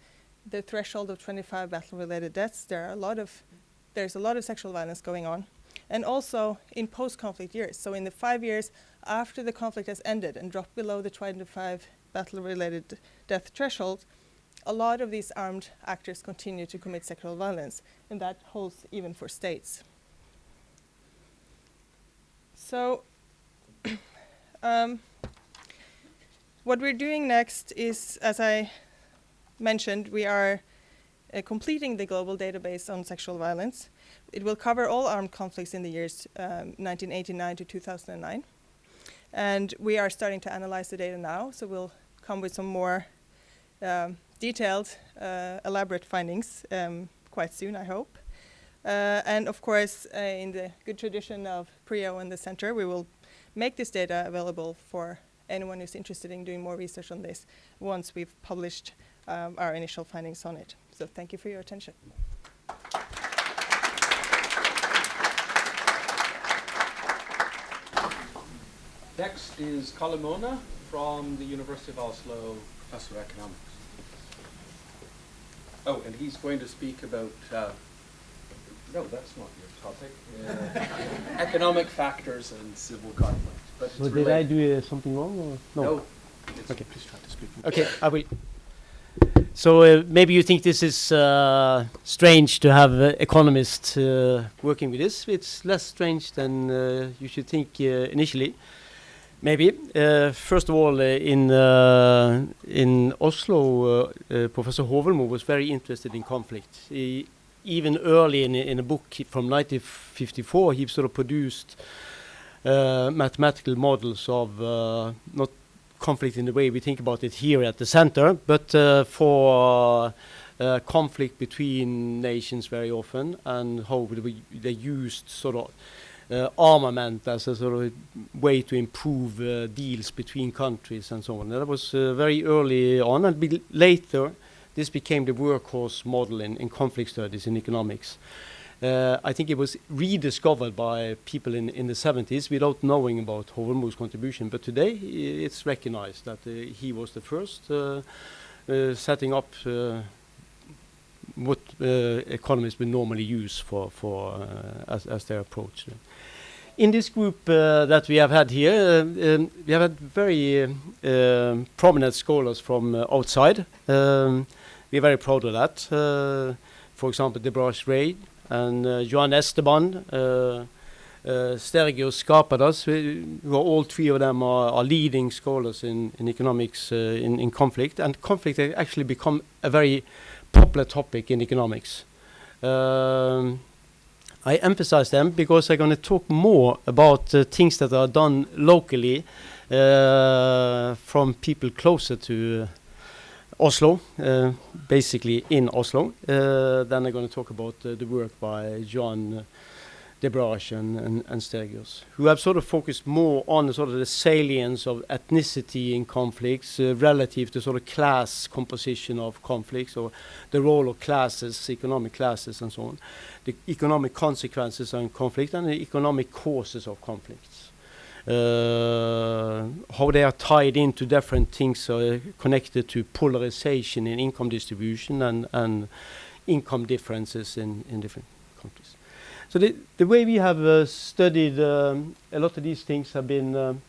threshold of 25 battle-related deaths, there's a lot of sexual violence going on. And also in post-conflict years. So in the 5 years after the conflict has ended and dropped below the 25 battle-related death threshold, a lot of these armed actors continue to commit sexual violence, and that holds even for states. So what we're doing next is, as I mentioned, we are completing the global database on sexual violence. It will cover all armed conflicts in the years 1989 to 2009. And we are starting to analyze the data now, so we'll come with some more detailed, elaborate findings quite soon, I hope. And of course, in the good tradition of PRIO and the Center, we will make this data available for anyone who's interested in doing more research on this once we've published our initial findings on it. So thank you for your attention. Next is Karl Moene from the University of Oslo, Professor of Economics. Oh, and he's going to speak about, no, that's not your topic, economic factors and civil conflict. But So did I do something wrong or no? No. Okay. Please try to speak. Okay, I will. So maybe you think this is strange to have economists working with this. It's less strange than you should think initially. Maybe. First of all, in Oslo, Professor Håvard was very interested in conflict. Even early in a book from 1954, he sort of produced mathematical models of not conflict in the way we think about it here at the center, but for conflict between nations very often, and how they used sort of armament as a sort of way to improve deals between countries and so on. That was very early on, and later this became the workhorse model in conflict studies in economics. I think it was rediscovered by people in the 70s without knowing about Håvard's contribution, but today it's recognized that he was the first setting up what economists would normally use as their approach. In this group that we have had here, we have had very prominent scholars from outside. We're very proud of that. For example, Debraj Ray and Johan Esteban, Stergios Skapadas, who are all three of them are leading scholars in economics in conflict. And conflict has actually become a very popular topic in economics. I emphasize them because I'm going to talk more about things that are done locally from people closer to Oslo, basically in Oslo. Then I'm going to talk about the work by John Debraj and Stergios, who have sort of focused more on sort of the salience of ethnicity in conflicts relative to sort of class composition of conflicts, or the role of classes, economic classes and so on, the economic consequences of conflict and the economic causes of conflicts. How they are tied into different things connected to polarization in income distribution and income differences in different countries. So the way we have studied a lot of these things have been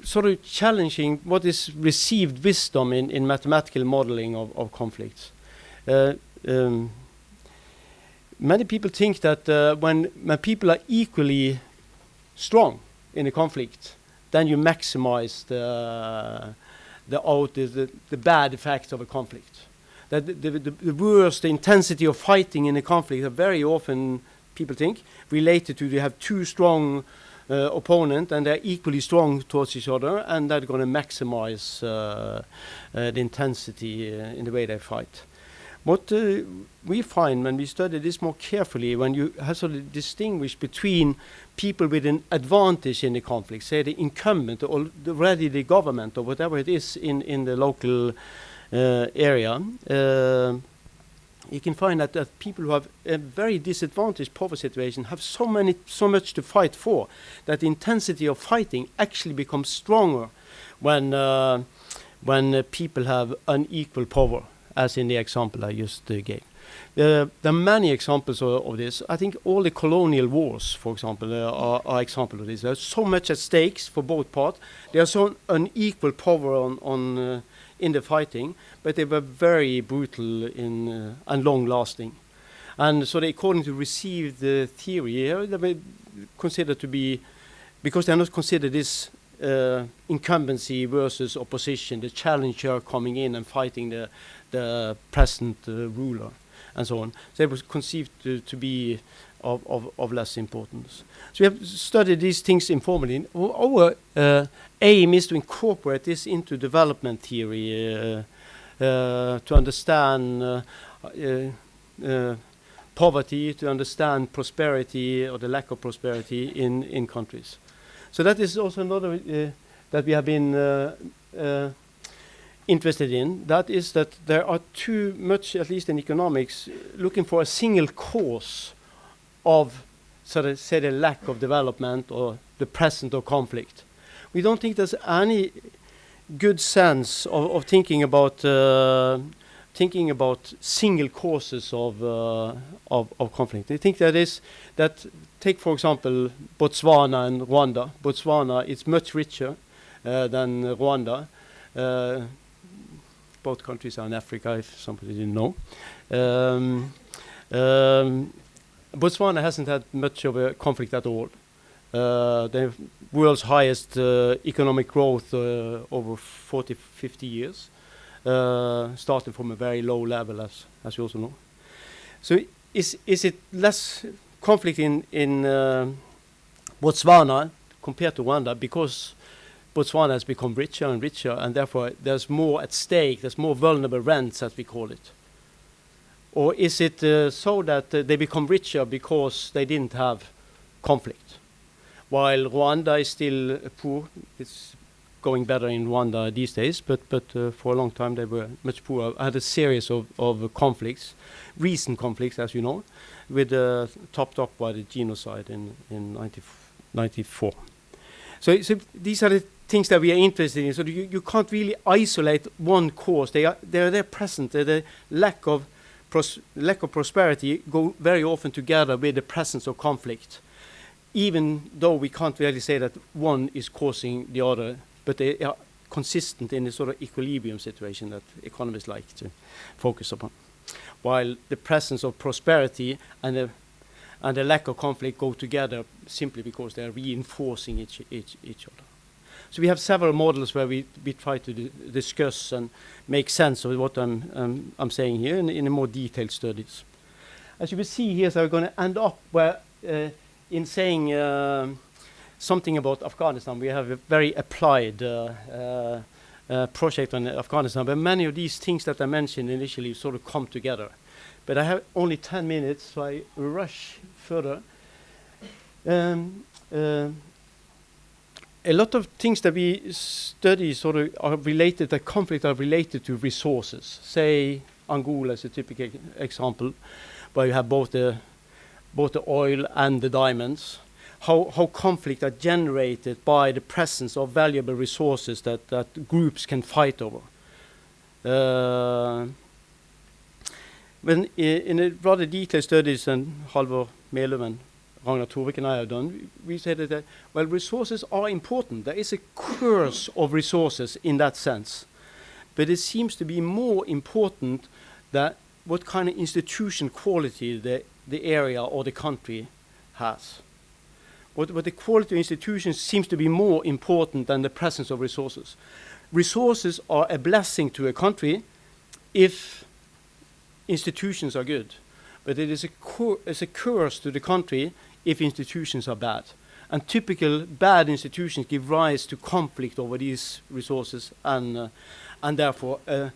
sort of challenging what is received wisdom in mathematical modeling of conflicts. Many people think that when people are equally strong in a conflict, then you maximize the bad effects of a conflict. That the worst, the intensity of fighting in a conflict are very often, people think, related to they have two strong opponents and they're equally strong towards each other, and they're going to maximize the intensity in the way they fight. What we find when we study this more carefully, when you have sort of distinguish between people with an advantage in the conflict, say the incumbent or already the government or whatever it is in the local area, you can find that people who have a very disadvantaged power situation have so much to fight for, that the intensity of fighting actually becomes stronger when people have unequal power, as in the example I just gave. There are many examples of this. I think all the colonial wars, for example, are examples of this. There's so much at stakes for both parts. There's so unequal power in the fighting, but they were very brutal and long-lasting. And so, according to received theory here, they were considered to be, because they are not considered this incumbency versus opposition, the challenger coming in and fighting the present ruler, and so on. So it was conceived to be of less importance. So we have studied these things informally. Our aim is to incorporate this into development theory to understand poverty, to understand prosperity or the lack of prosperity in countries. So that is also another that we have been interested in. That is that there are too much, at least in economics, looking for a single cause of, sort of, say, the lack of development or the presence of conflict. We don't think there's any good sense of thinking about single causes of conflict. I think that take, for example, Botswana and Rwanda. Botswana is much richer than Rwanda. Both countries are in Africa, if somebody didn't know. Botswana hasn't had much of a conflict at all. They have world's highest economic growth over 40, 50 years, starting from a very low level, as you also know. So is it less conflict in Botswana compared to Rwanda because Botswana has become richer and richer, and therefore there's more at stake, there's more vulnerable rents, as we call it? Or is it so that they become richer because they didn't have conflict? While Rwanda is still poor, it's going better in Rwanda these days, but for a long time they were much poorer. I had a series of conflicts, recent conflicts, as you know, with topped up by the genocide in 1994. So these are the things that we are interested in. So you can't really isolate one cause. They're there present. The lack of prosperity go very often together with the presence of conflict, even though we can't really say that one is causing the other, but they are consistent in the sort of equilibrium situation that economists like to focus upon. While the presence of prosperity and the lack of conflict go together simply because they are reinforcing each other. So we have several models where we try to discuss and make sense of what I'm saying here in a more detailed studies. As you will see here, so we're going to end up where in saying something about Afghanistan. We have a very applied project on Afghanistan, but many of these things that I mentioned initially sort of come together. But I have only 10 minutes, so I rush further. A lot of things that we study sort of are related, the conflict are related to resources. Say Angola is a typical example, where you have both the oil and the diamonds. How conflict are generated by the presence of valuable resources that groups can fight over. When in a rather detailed studies, and Halvard, and Ragnhild and I have done, we said that well, resources are important. There is a curse of resources in that sense, but it seems to be more important that what kind of institution quality the area or the country has. What the quality of institutions seems to be more important than the presence of resources. Resources are a blessing to a country if institutions are good, but it is a curse to the country if institutions are bad. And typical bad institutions give rise to conflict over these resources and therefore a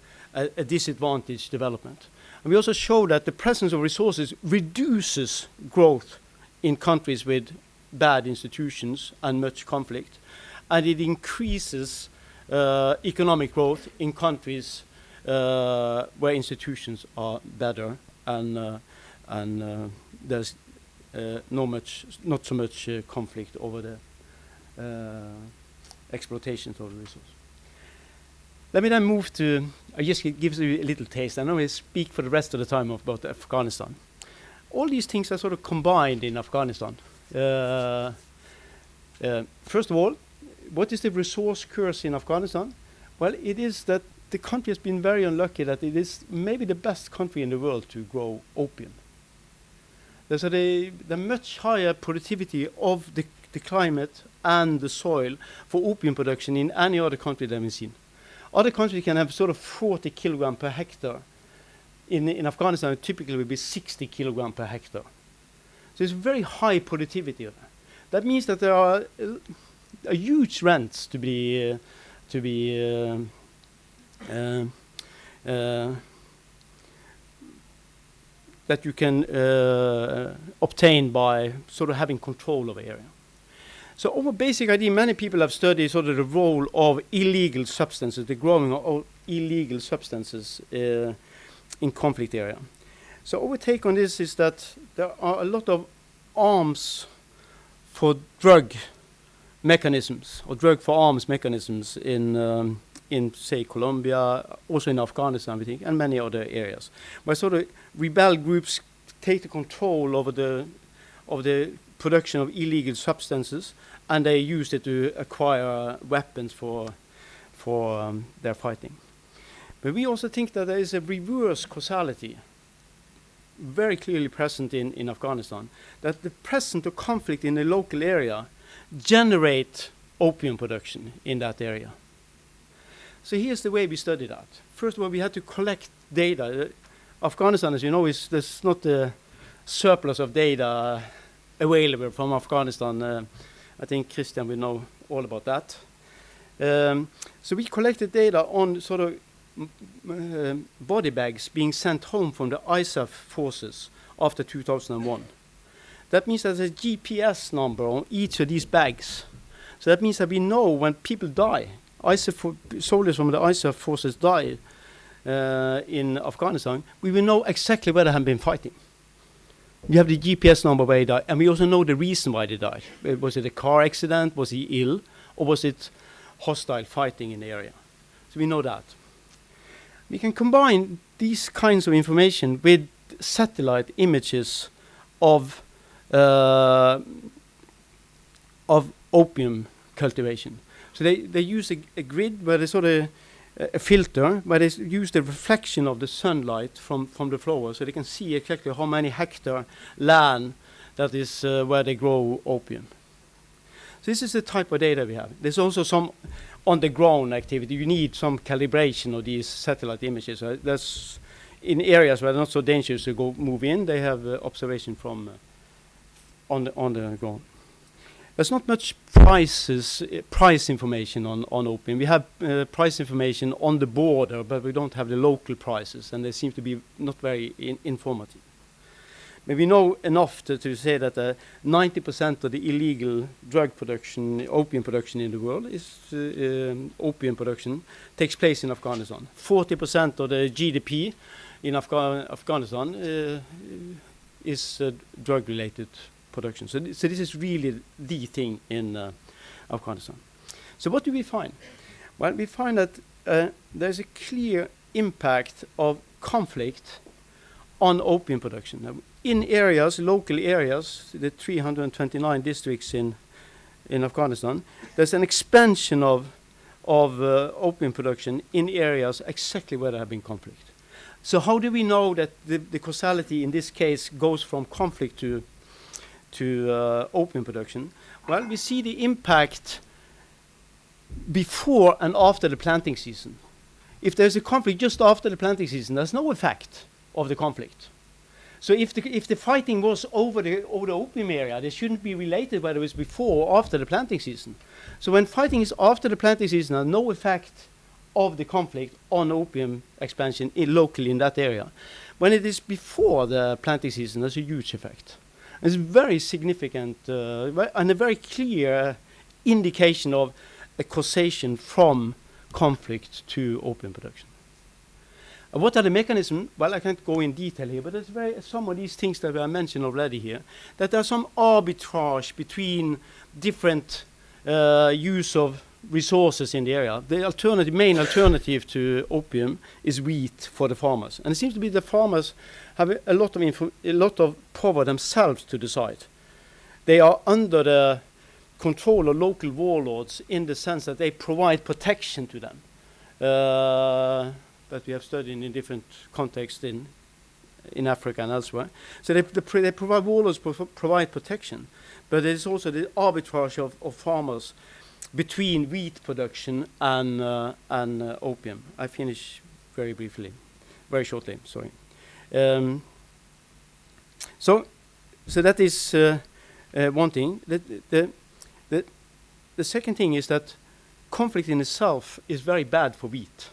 disadvantaged development. And we also show that the presence of resources reduces growth in countries with bad institutions and much conflict, and it increases economic growth in countries where institutions are better and there's not so much conflict over the exploitation of the resource. Let me then move to, I just give you a little taste. I know I speak for the rest of the time about Afghanistan. All these things are sort of combined in Afghanistan. First of all, what is the resource curse in Afghanistan? Well, it is that the country has been very unlucky that it is maybe the best country in the world to grow opium. There's the much higher productivity of the climate and the soil for opium production in any other country than we've seen. Other countries can have sort of 40 kilogram per hectare. In Afghanistan, it typically will be 60 kilogram per hectare. So it's very high productivity of that. That means that there are huge rents to be that you can obtain by sort of having control of the area. So our basic idea, many people have studied sort of the role of illegal substances, the growing of illegal substances in conflict area. So our take on this is that there are a lot of arms for drug mechanisms, or drug for arms mechanisms in say Colombia, also in Afghanistan, we think, and many other areas, where sort of rebel groups take the control over the production of illegal substances, and they use it to acquire weapons for their fighting. But we also think that there is a reverse causality very clearly present in Afghanistan, that the presence of conflict in the local area generate opium production in that area. So here's the way we study that. First of all, we had to collect data. Afghanistan, as you know, there's not a surplus of data available from Afghanistan. I think Christian will know all about that. So we collected data on sort of body bags being sent home from the ISAF forces after 2001. That means there's a GPS number on each of these bags. So that means that we know when people die, soldiers from the ISAF forces die in Afghanistan, we will know exactly where they have been fighting. We have the GPS number where they died, and we also know the reason why they died. Was it a car accident, was he ill, or was it hostile fighting in the area? So we know that. We can combine these kinds of information with satellite images of opium cultivation. So they use a grid where they sort of a filter where they use the reflection of the sunlight from the flower, so they can see exactly how many hectare land that is where they grow opium. So this is the type of data we have. There's also some on-the-ground activity. You need some calibration of these satellite images. That's in areas where they're not so dangerous to move in. They have observation from on the ground. There's not much price information on opium. We have price information on the border, but we don't have the local prices, and they seem to be not very informative. But we know enough to say that 90% of the illegal drug production, opium production in the world, is opium production takes place in Afghanistan. 40% of the GDP in Afghanistan is drug-related production. So this is really the thing in Afghanistan. So what do we find? Well, we find that there's a clear impact of conflict on opium production. Now, in areas, local areas, the 329 districts in Afghanistan, there's an expansion of opium production in areas exactly where there have been conflict. So how do we know that the causality in this case goes from conflict to opium production? Well, we see the impact before and after the planting season. If there's a conflict just after the planting season, there's no effect of the conflict. So if the fighting was over the opium area, they shouldn't be related whether it was before or after the planting season. So when fighting is after the planting season, there's no effect of the conflict on opium expansion locally in that area. When it is before the planting season, there's a huge effect. It's very significant and a very clear indication of a causation from conflict to opium production. And what are the mechanisms? Well, I can't go in detail here, but some of these things that I mentioned already here, that there are some arbitrage between different use of resources in the area. The main alternative to opium is wheat for the farmers. And it seems to be the farmers have a lot of power themselves to decide. They are under the control of local warlords in the sense that they provide protection to them. That we have studied in different contexts in Africa and elsewhere. So they provide warlords provide protection, but there is also the arbitrage of farmers between wheat production and opium. I finish very shortly. Sorry. So that is one thing. The second thing is that conflict in itself is very bad for wheat,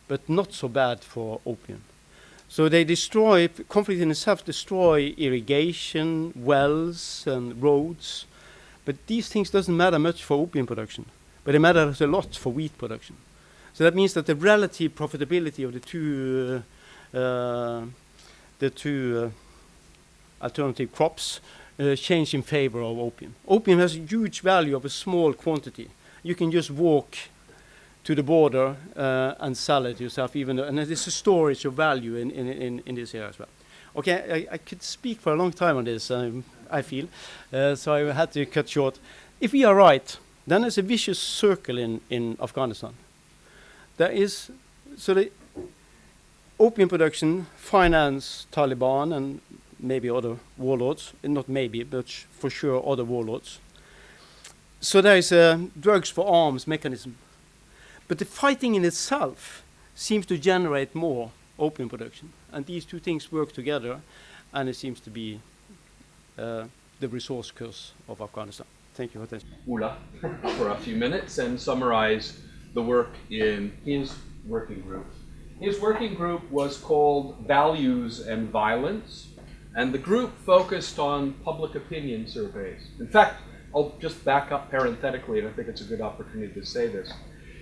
but not so bad for opium. So conflict in itself destroy irrigation, wells and roads, but these things doesn't matter much for opium production, but it matters a lot for wheat production. So that means that the relative profitability of the two alternative crops change in favor of opium. Opium has a huge value of a small quantity. You can just walk to the border and sell it yourself, and there's a storage of value in this area as well. Okay, I could speak for a long time on this, I feel, so I had to cut short. If we are right, then there's a vicious circle in Afghanistan. The opium production finance Taliban and maybe other warlords, not maybe, but for sure other warlords. So there is a drugs for arms mechanism. But the fighting in itself seems to generate more opium production. And these two things work together, and it seems to be the resource curse of Afghanistan. Thank you for attention. Ola for a few minutes and summarize the work in his working group. His working group was called Values and Violence, and the group focused on public opinion surveys. In fact, I'll just back up parenthetically, and I think it's a good opportunity to say this.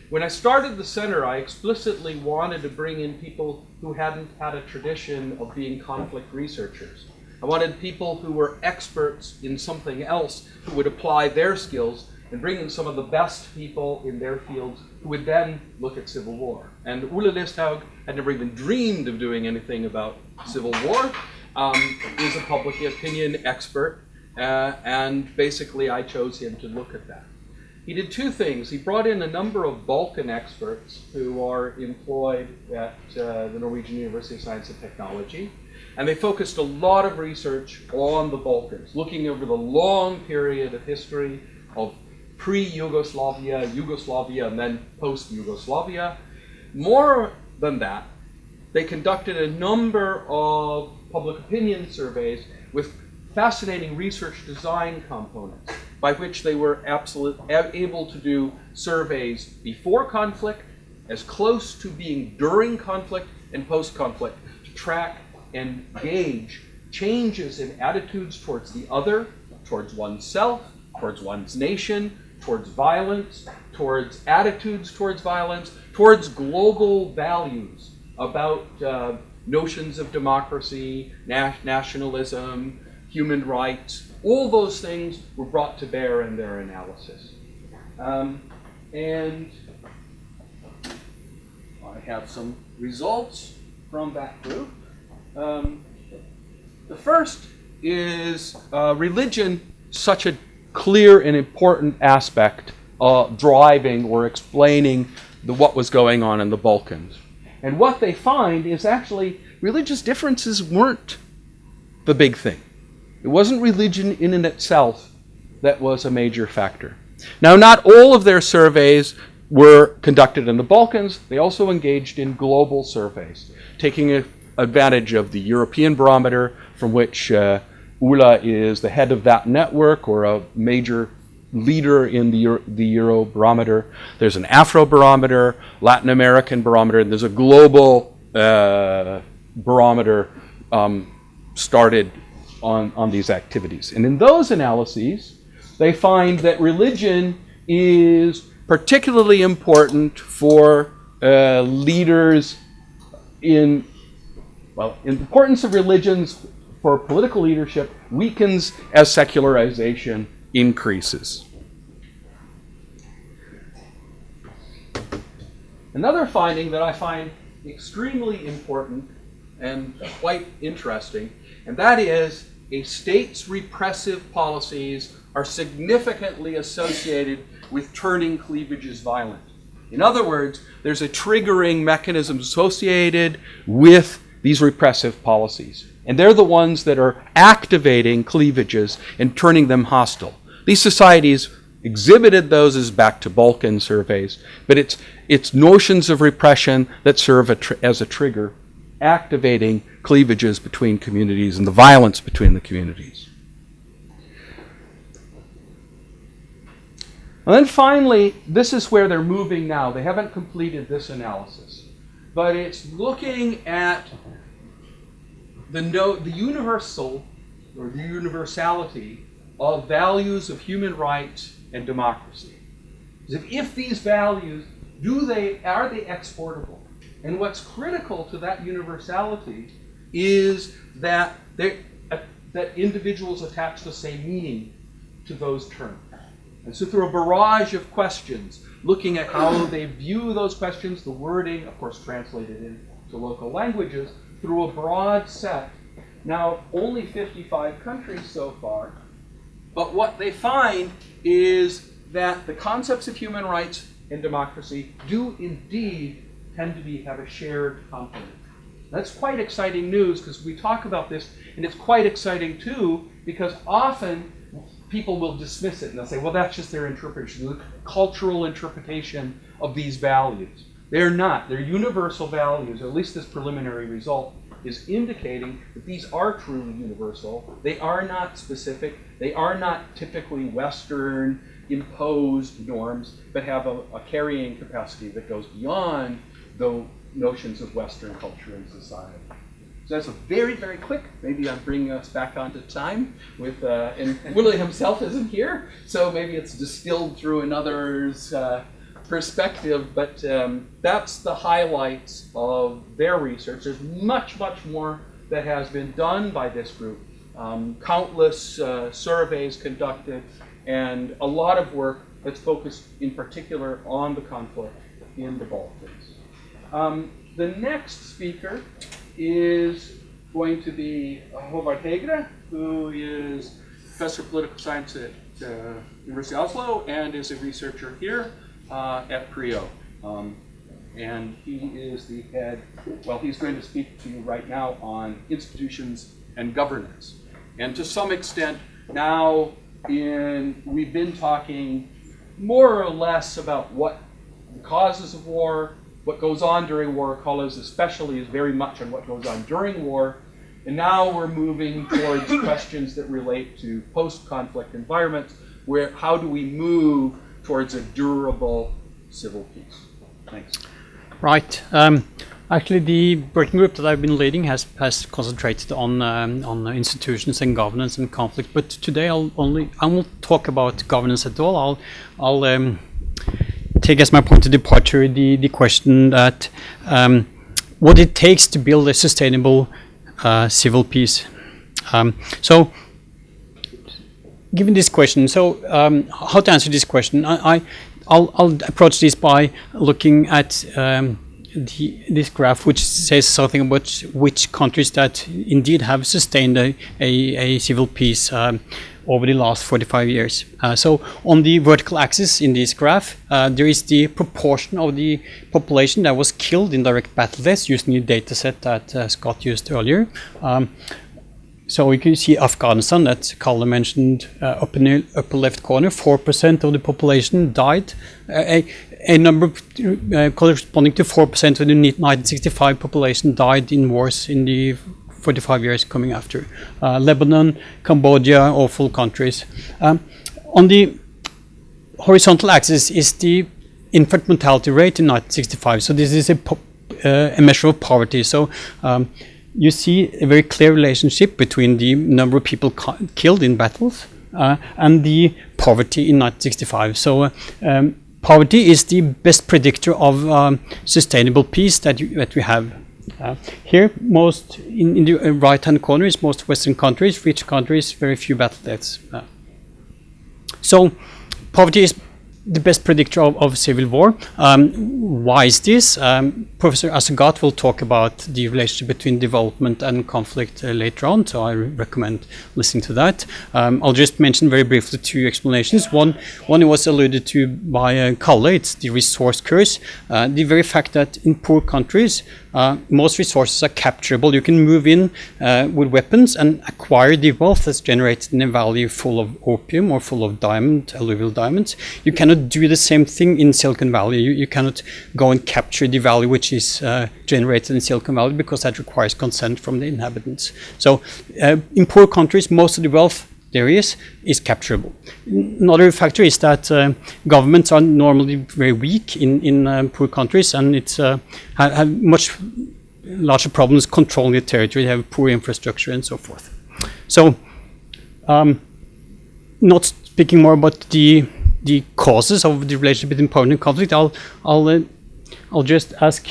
When I started the center, I explicitly wanted to bring in people who hadn't had a tradition of being conflict researchers. I wanted people who were experts in something else who would apply their skills and bring in some of the best people in their fields who would then look at civil war. And Ole Listhaug had never even dreamed of doing anything about civil war. He's a public opinion expert, and basically I chose him to look at that. He did two things. He brought in a number of Balkan experts who are employed at the Norwegian University of Science and Technology, and they focused a lot of research on the Balkans, looking over the long period of history of pre-Yugoslavia, Yugoslavia, and then post-Yugoslavia. More than that, they conducted a number of public opinion surveys with fascinating research design components by which they were able to do surveys before conflict, as close to being during conflict and post-conflict, to track and gauge changes in attitudes towards the other, towards oneself, towards one's nation, towards violence, towards attitudes towards violence, towards global values about notions of democracy, nationalism, human rights. All those things were brought to bear in their analysis. And I have some results from that group. The first is religion, such a clear and important aspect driving or explaining what was going on in the Balkans. And what they find is actually religious differences weren't the big thing. It wasn't religion in and itself that was a major factor. Now, not all of their surveys were conducted in the Balkans. They also engaged in global surveys, taking advantage of the European barometer, from which Ula is the head of that network or a major leader in the Eurobarometer. There's an Afro-barometer, Latin American barometer, and there's a global barometer started on these activities. And in those analyses, they find that religion is particularly important for leaders in importance of religions for political leadership weakens as secularization increases. Another finding that I find extremely important and quite interesting, and that is a state's repressive policies are significantly associated with turning cleavages violent. In other words, there's a triggering mechanism associated with these repressive policies. And they're the ones that are activating cleavages and turning them hostile. These societies exhibited those as back to Balkan surveys, but it's notions of repression that serve as a trigger, activating cleavages between communities and the violence between the communities. And then finally, this is where they're moving now. They haven't completed this analysis, but it's looking at the universal or the universality of values of human rights and democracy. If these values, are they exportable? And what's critical to that universality is that that individuals attach the same meaning to those terms. And so through a barrage of questions, looking at how they view those questions, the wording, of course, translated into local languages, through a broad set. Now, only 55 countries so far, but what they find is that the concepts of human rights and democracy do indeed tend to have a shared component. That's quite exciting news because we talk about this, and it's quite exciting too because often people will dismiss it and they'll say, well, that's just their interpretation, the cultural interpretation of these values. They're not. They're universal values, or at least this preliminary result is indicating that these are truly universal. They are not specific. They are not typically Western imposed norms, but have a carrying capacity that goes beyond the notions of Western culture and society. So that's a very, very quick, maybe I'm bringing us back onto time with, and Willie himself isn't here, so maybe it's distilled through another's perspective, but that's the highlights of their research. There's much, much more that has been done by this group. Countless surveys conducted, and a lot of work that's focused in particular on the conflict in the Balkans. The next speaker is going to be Håvard Hegre, who is professor of political science at University of Oslo and is a researcher here at PRIO. And he is the head, well, he's going to speak to you right now on institutions and governance. And to some extent, now we've been talking more or less about what the causes of war, what goes on during war. Karl especially is very much on what goes on during war. And now we're moving towards questions that relate to post-conflict environments, where how do we move towards a durable civil peace? Thanks. Right. Actually, the working group that I've been leading has concentrated on institutions and governance and conflict. But today I won't talk about governance at all. I'll take as my point of departure the question that what it takes to build a sustainable civil peace. So, given this question, how to answer this question? I'll approach this by looking at this graph, which says something about which countries that indeed have sustained a civil peace over the last 45 years. So on the vertical axis in this graph, there is the proportion of the population that was killed in direct battle deaths using the data set that Scott used earlier. So you can see Afghanistan that Karl mentioned up in the upper left corner, 4% of the population died. A number corresponding to 4% of the 1965 population died in wars in the 45 years coming after. Lebanon, Cambodia, awful countries. On the horizontal axis is the infant mortality rate in 1965. So this is a measure of poverty. So you see a very clear relationship between the number of people killed in battles and the poverty in 1965. So poverty is the best predictor of sustainable peace that we have. Here, most in the right-hand corner is most Western countries, rich countries, very few battle deaths. So, poverty is the best predictor of civil war. Why is this? Professor Asagat will talk about the relationship between development and conflict later on, so I recommend listening to that. I'll just mention very briefly two explanations. One was alluded to by Karl, it's the resource curse. The very fact that in poor countries, most resources are capturable. You can move in with weapons and acquire the wealth that's generated in a valley full of opium or full of alluvial diamonds. You cannot do the same thing in Silicon Valley. You cannot go and capture the valley which is generated in Silicon Valley, because that requires consent from the inhabitants. So in poor countries, most of the wealth there is capturable. Another factor is that governments are normally very weak in poor countries, and it's have much larger problems controlling the territory. They have poor infrastructure and so forth. So, not speaking more about the causes of the relationship between poverty and conflict, I'll just ask,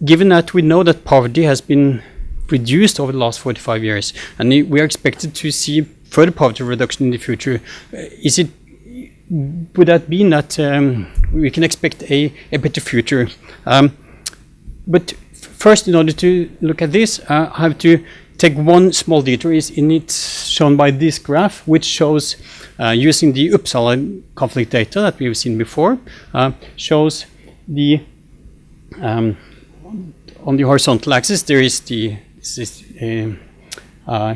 given that we know that poverty has been reduced over the last 45 years, and we are expected to see further poverty reduction in the future, would that mean that we can expect a better future? But first, in order to look at this, I have to take one small detour. It's shown by this graph, which shows, using the Uppsala conflict data that we've seen before, shows the on the horizontal axis there is the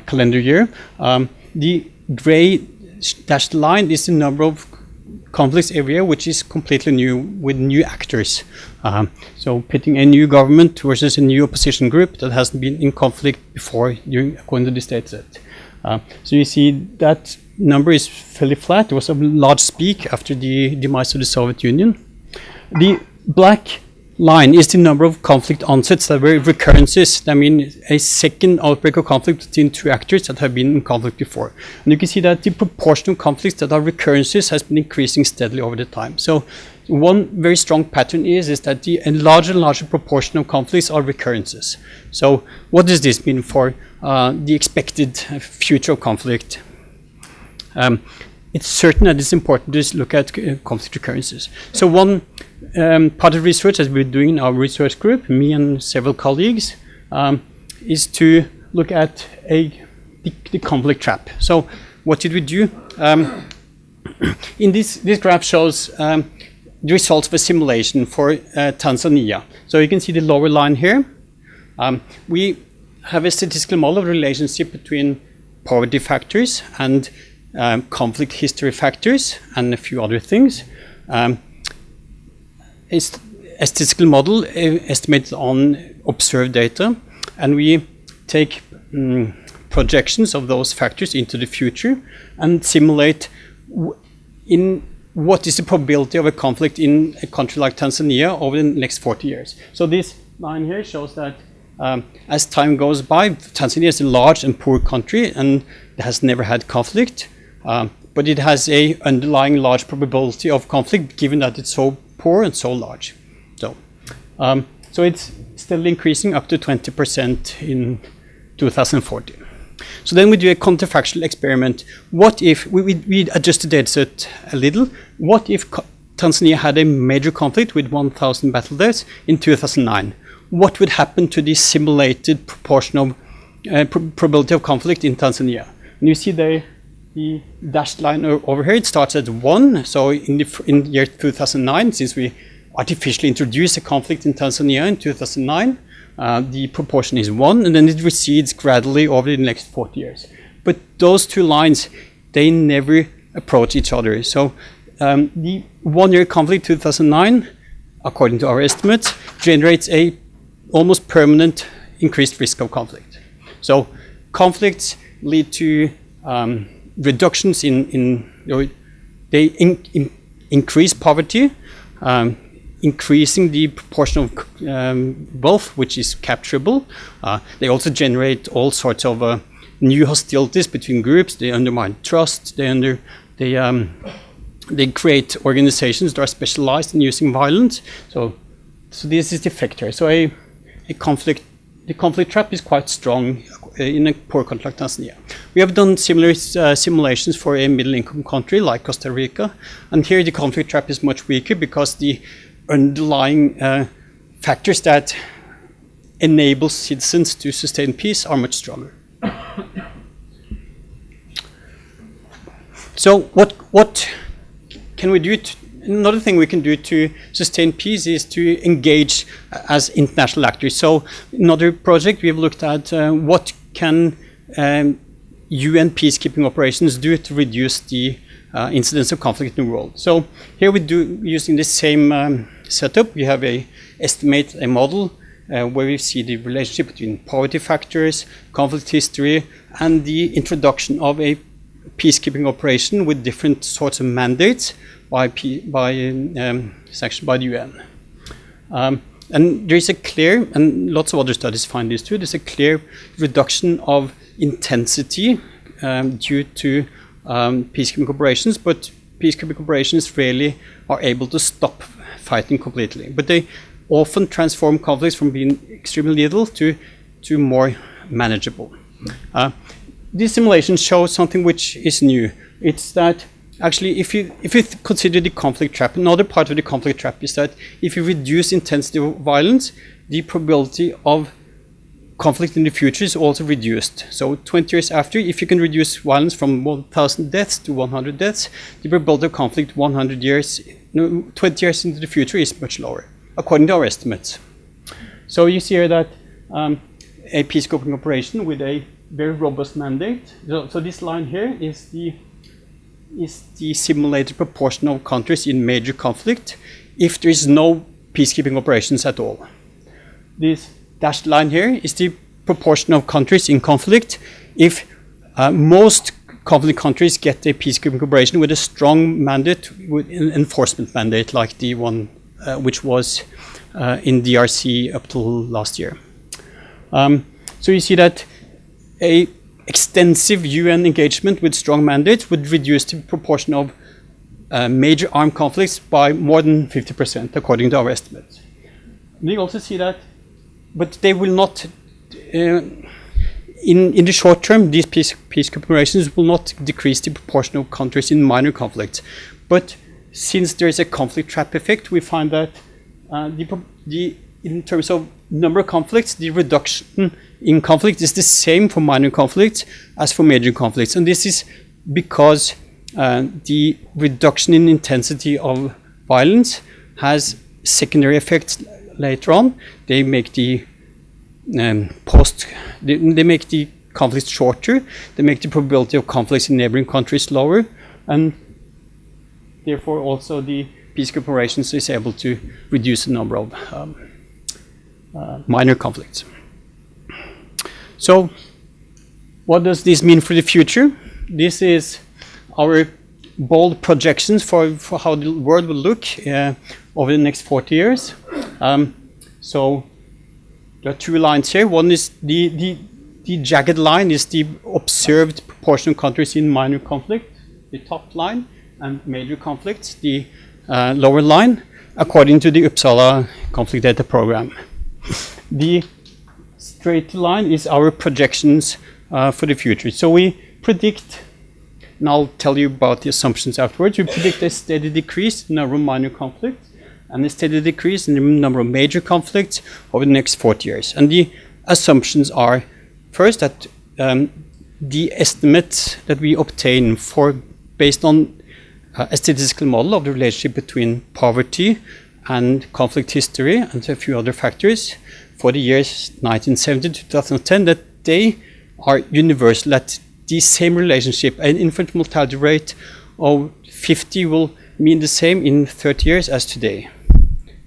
calendar year. The gray dashed line is the number of conflicts every year, which is completely new, with new actors. So pitting a new government versus a new opposition group that hasn't been in conflict before, according to the state set. So you see that number is fairly flat. There was a large peak after the demise of the Soviet Union. The black line is the number of conflict onsets that were recurrences. I mean, a second outbreak of conflict between two actors that have been in conflict before. And you can see that the proportion of conflicts that are recurrences has been increasing steadily over the time. So one very strong pattern is that a larger and larger proportion of conflicts are recurrences. So what does this mean for the expected future of conflict? It's certain that it's important to look at conflict recurrences. So one part of research that we're doing in our research group, me and several colleagues, is to look at the conflict trap. So what did we do? In this graph shows the results of a simulation for Tanzania. So you can see the lower line here. We have a statistical model of the relationship between poverty factors and conflict history factors and a few other things. It's a statistical model estimated on observed data, and we take projections of those factors into the future and simulate in what is the probability of a conflict in a country like Tanzania over the next 40 years. So this line here shows that as time goes by, Tanzania is a large and poor country and it has never had conflict, but it has a underlying large probability of conflict given that it's so poor and so large. So it's still increasing up to 20% in 2040. So then we do a counterfactual experiment. What if we adjust the data set a little? What if Tanzania had a major conflict with 1,000 battle deaths in 2009? What would happen to the simulated proportion of probability of conflict in Tanzania? And you see the dashed line over here, it starts at 1. So in the year 2009, since we artificially introduced a conflict in Tanzania in 2009, the proportion is 1, and then it recedes gradually over the next 40 years. But those two lines, they never approach each other. So the 1-year conflict 2009, according to our estimates, generates a almost permanent increased risk of conflict. So conflicts lead to reductions they increase poverty, increasing the proportion of wealth which is capturable. They also generate all sorts of new hostilities between groups. They undermine trust. They create organizations that are specialized in using violence. So this is the factor. So a conflict the conflict trap is quite strong in a poor country like Tanzania. We have done similar simulations for a middle-income country like Costa Rica, and here the conflict trap is much weaker because the underlying factors that enable citizens to sustain peace are much stronger. So what can we do? Another thing we can do to sustain peace is to engage as international actors. So another project we have looked at what can UN peacekeeping operations do to reduce the incidence of conflict in the world. So here we do using the same setup. We have estimate a model where we see the relationship between poverty factors, conflict history, and the introduction of a peacekeeping operation with different sorts of mandates sanctioned by the UN. And there is a clear, and lots of other studies find this too, there's a clear reduction of intensity due to peacekeeping operations, but peacekeeping operations rarely are able to stop fighting completely. But they often transform conflicts from being extremely little to more manageable. This simulation shows something which is new. It's that actually if you consider the conflict trap, another part of the conflict trap is that if you reduce intensity of violence, the probability of conflict in the future is also reduced. So 20 years after, if you can reduce violence from 1,000 deaths to 100 deaths, the probability of conflict 20 years into the future is much lower, according to our estimates. So you see here that a peacekeeping operation with a very robust mandate. So this line here is the simulated proportion of countries in major conflict if there is no peacekeeping operations at all. This dashed line here is the proportion of countries in conflict if most conflict countries get a peacekeeping operation with a strong mandate, with an enforcement mandate like the one which was in DRC up till last year. So you see that a extensive UN engagement with strong mandates would reduce the proportion of major armed conflicts by more than 50%, according to our estimates. We also see that, but they will not, in the short term, these peacekeeping operations will not decrease the proportion of countries in minor conflicts. But since there is a conflict trap effect, we find that in terms of number of conflicts, the reduction in conflict is the same for minor conflicts as for major conflicts. And this is because the reduction in intensity of violence has secondary effects later on. They make the they make the conflicts shorter. They make the probability of conflicts in neighboring countries lower, and therefore also the peacekeeping operations is able to reduce the number of minor conflicts. So what does this mean for the future? This is our bold projections for how the world will look over the next 40 years. So there are two lines here. One is the jagged line is the observed proportion of countries in minor conflict, the top line, and major conflicts, the lower line, according to the Uppsala Conflict Data Program. The straight line is our projections for the future. So we predict, and I'll tell you about the assumptions afterwards, we predict a steady decrease in the number of minor conflicts and a steady decrease in the number of major conflicts over the next 40 years. And the assumptions are, first, that the estimates that we obtain based on a statistical model of the relationship between poverty and conflict history and a few other factors for the years 1970 to 2010, that they are universal, that the same relationship, an infant mortality rate of 50 will mean the same in 30 years as today,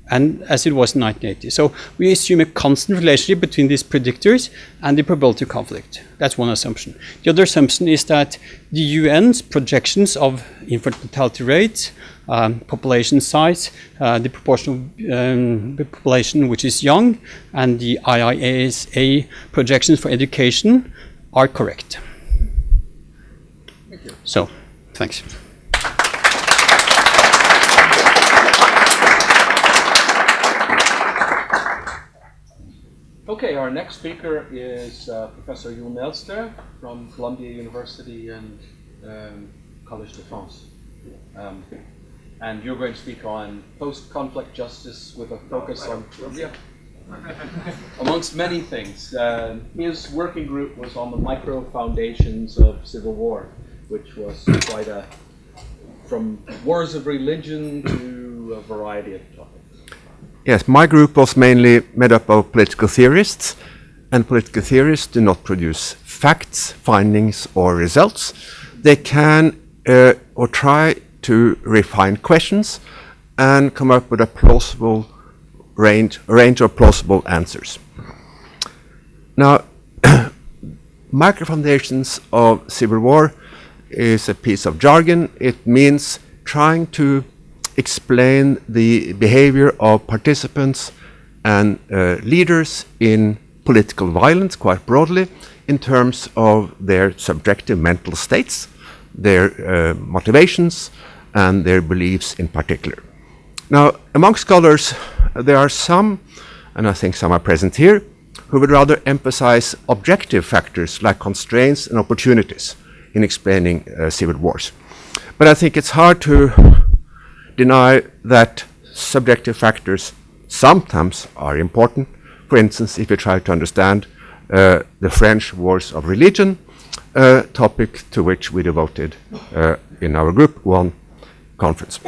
and as it was in 1980. So we assume a constant relationship between these predictors and the probability of conflict. That's one assumption. The other assumption is that the UN's projections of infant mortality rates, population size, the proportion of the population which is young, and the IIASA projections for education are correct. Thank you. So, thanks. Okay, our next speaker is Professor Jon Elster from Columbia University and Collège de France. And you're going to speak on post-conflict justice with a focus on, amongst many things. His working group was on the micro-foundations of civil war, which was quite from wars of religion to a variety of topics. Yes, my group was mainly made up of political theorists, and political theorists do not produce facts, findings, or results. They can or try to refine questions and come up with a plausible range of plausible answers. Now, micro-foundations of civil war is a piece of jargon. It means trying to explain the behavior of participants and leaders in political violence quite broadly in terms of their subjective mental states, their motivations, and their beliefs in particular. Now, among scholars, there are some, and I think some are present here, who would rather emphasize objective factors like constraints and opportunities in explaining civil wars. But I think it's hard to deny that subjective factors sometimes are important. For instance, if you try to understand the French wars of religion, a topic to which we devoted in our group one conference.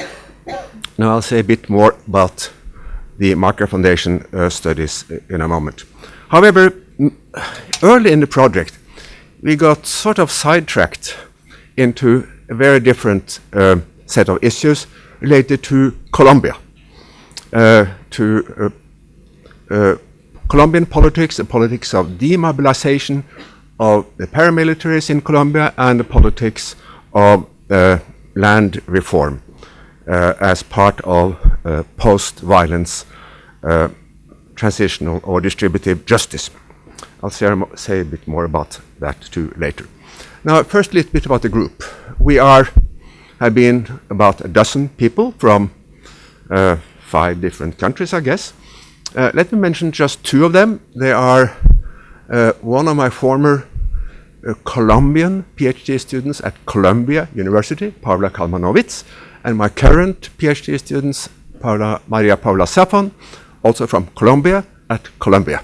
Now I'll say a bit more about the micro-foundation studies in a moment. However, early in the project, we got sort of sidetracked into a very different set of issues related to Colombia, to Colombian politics, the politics of demobilization of the paramilitaries in Colombia, and the politics of land reform as part of post-violence transitional or distributive justice. I'll say a bit more about that too later. Now, first a little bit about the group. We have been about a dozen people from 5 different countries, I guess. Let me mention just 2 of them. They are one of my former Colombian PhD students at Columbia University, Paula Kalmanovitz, and my current PhD students, Maria Paula Safon, also from Colombia at Columbia.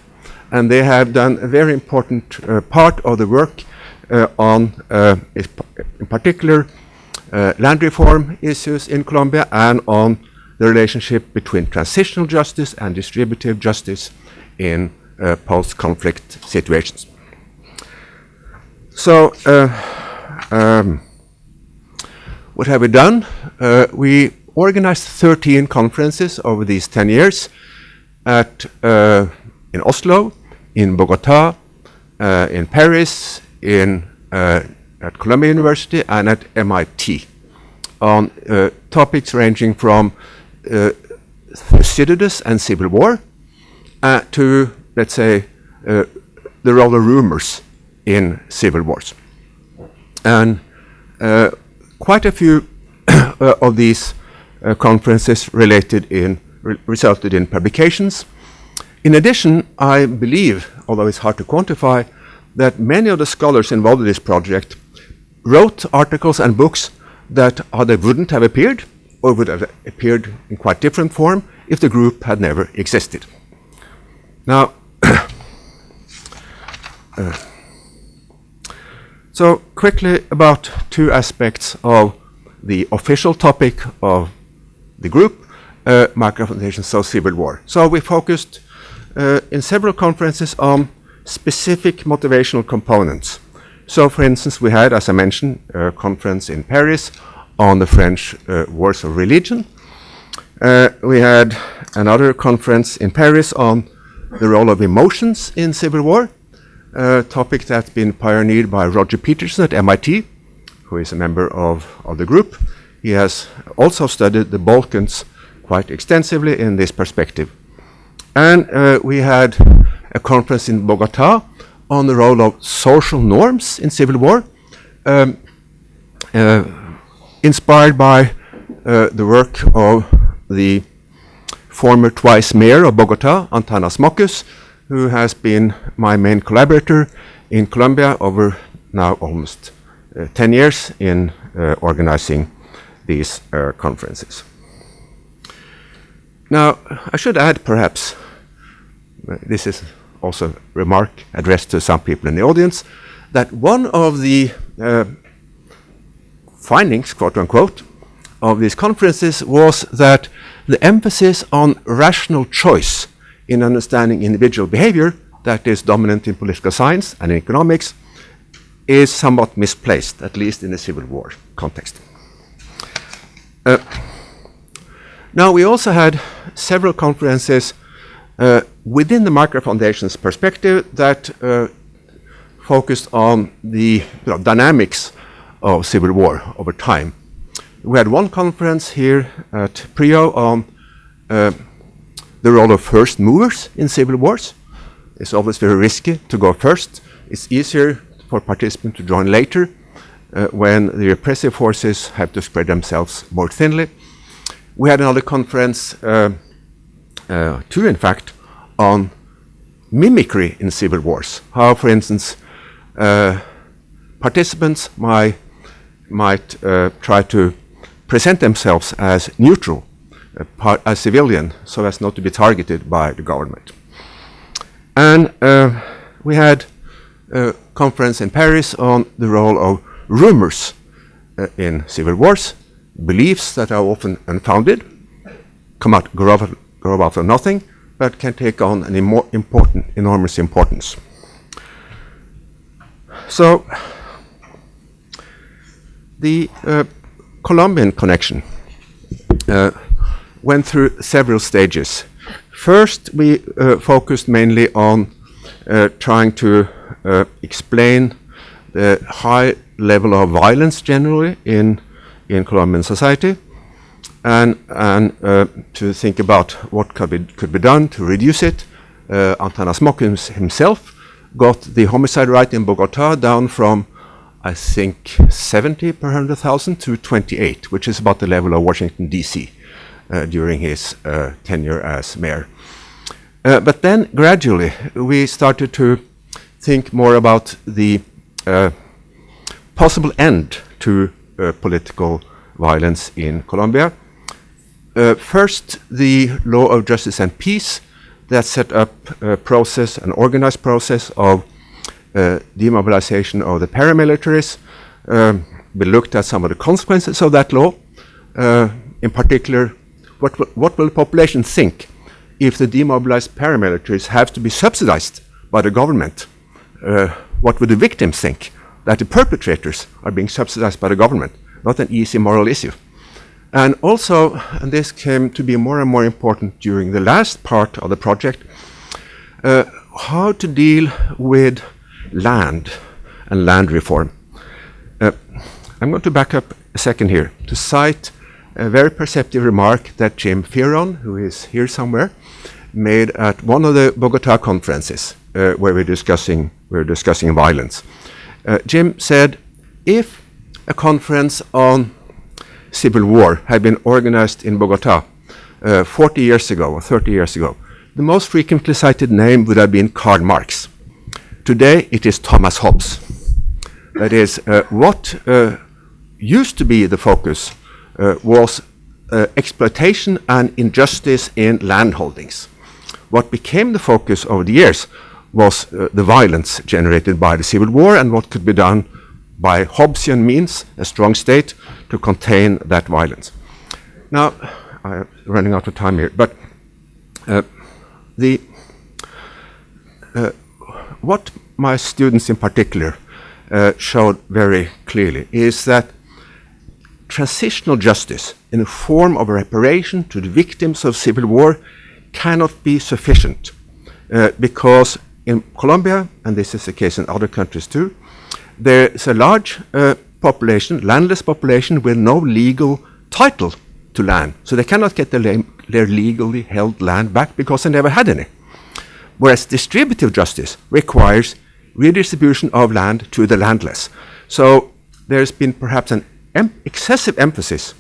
And they have done a very important part of the work on, in particular, land reform issues in Colombia and on the relationship between transitional justice and distributive justice in post-conflict situations. So, what have we done? We organized 13 conferences over these 10 years in Oslo, in Bogota, in Paris, at Columbia University, and at MIT on topics ranging from Thucydides and civil war to, let's say, the role of rumors in civil wars. And quite a few of these conferences resulted in publications. In addition, I believe, although it's hard to quantify, that many of the scholars involved in this project wrote articles and books that either wouldn't have appeared or would have appeared in quite different form if the group had never existed. Now, so quickly about 2 aspects of the official topic of the group, micro-foundations of civil war. So we focused in several conferences on specific motivational components. So, for instance, we had, as I mentioned, a conference in Paris on the French wars of religion. We had another conference in Paris on the role of emotions in civil war, a topic that's been pioneered by Roger Peterson at MIT, who is a member of the group. He has also studied the Balkans quite extensively in this perspective. And we had a conference in Bogota on the role of social norms in civil war, inspired by the work of the former twice mayor of Bogota, Antanas Mokus, who has been my main collaborator in Colombia over now almost 10 years in organizing these conferences. Now, I should add perhaps, this is also a remark addressed to some people in the audience, that one of the findings, quote unquote, of these conferences was that the emphasis on rational choice in understanding individual behavior that is dominant in political science and in economics is somewhat misplaced, at least in the Civil War context. Now, we also had several conferences within the Micro Foundation's perspective that focused on the dynamics of civil war over time. We had one conference here at PRIO on the role of first movers in civil wars. It's always very risky to go first. It's easier for participants to join later when the repressive forces have to spread themselves more thinly. We had another conference, two in fact, on mimicry in civil wars. How, for instance, participants might try to present themselves as neutral, as civilian, so as not to be targeted by the government. And we had a conference in Paris on the role of rumors in civil wars, beliefs that are often unfounded, grow out of nothing, but can take on an enormous importance. So the Colombian connection went through several stages. First, we focused mainly on trying to explain the high level of violence generally in Colombian society, and to think about what could be done to reduce it. Antanas Mock himself got the homicide rate in Bogota down from, I think, 70 per 100,000 to 28, which is about the level of Washington, D.C. During his tenure as mayor. But then gradually we started to think more about the possible end to political violence in Colombia. First, the Law of Justice and Peace that set up a process, an organized process of demobilization of the paramilitaries. We looked at some of the consequences of that law. In particular, what will the population think if the demobilized paramilitaries have to be subsidized by the government? What would the victims think? That the perpetrators are being subsidized by the government. Not an easy moral issue. And also, and this came to be more and more important during the last part of the project, how to deal with land and land reform. I'm going to back up a second here to cite a very perceptive remark that Jim Fearon, who is here somewhere, made at one of the Bogota conferences where we're discussing violence. Jim said, if a conference on civil war had been organized in Bogota 40 years ago or 30 years ago, the most frequently cited name would have been Karl Marx. Today it is Thomas Hobbes. That is, what used to be the focus was exploitation and injustice in land holdings. What became the focus over the years was the violence generated by the civil war and what could be done by Hobbesian means, a strong state, to contain that violence. Now, I'm running out of time here, but what my students in particular showed very clearly is that transitional justice in the form of a reparation to the victims of civil war cannot be sufficient because in Colombia, and this is the case in other countries too, there is a large population, landless population with no legal title to land. So they cannot get their legally held land back because they never had any. Whereas distributive justice requires redistribution of land to the landless. So there's been perhaps an excessive emphasis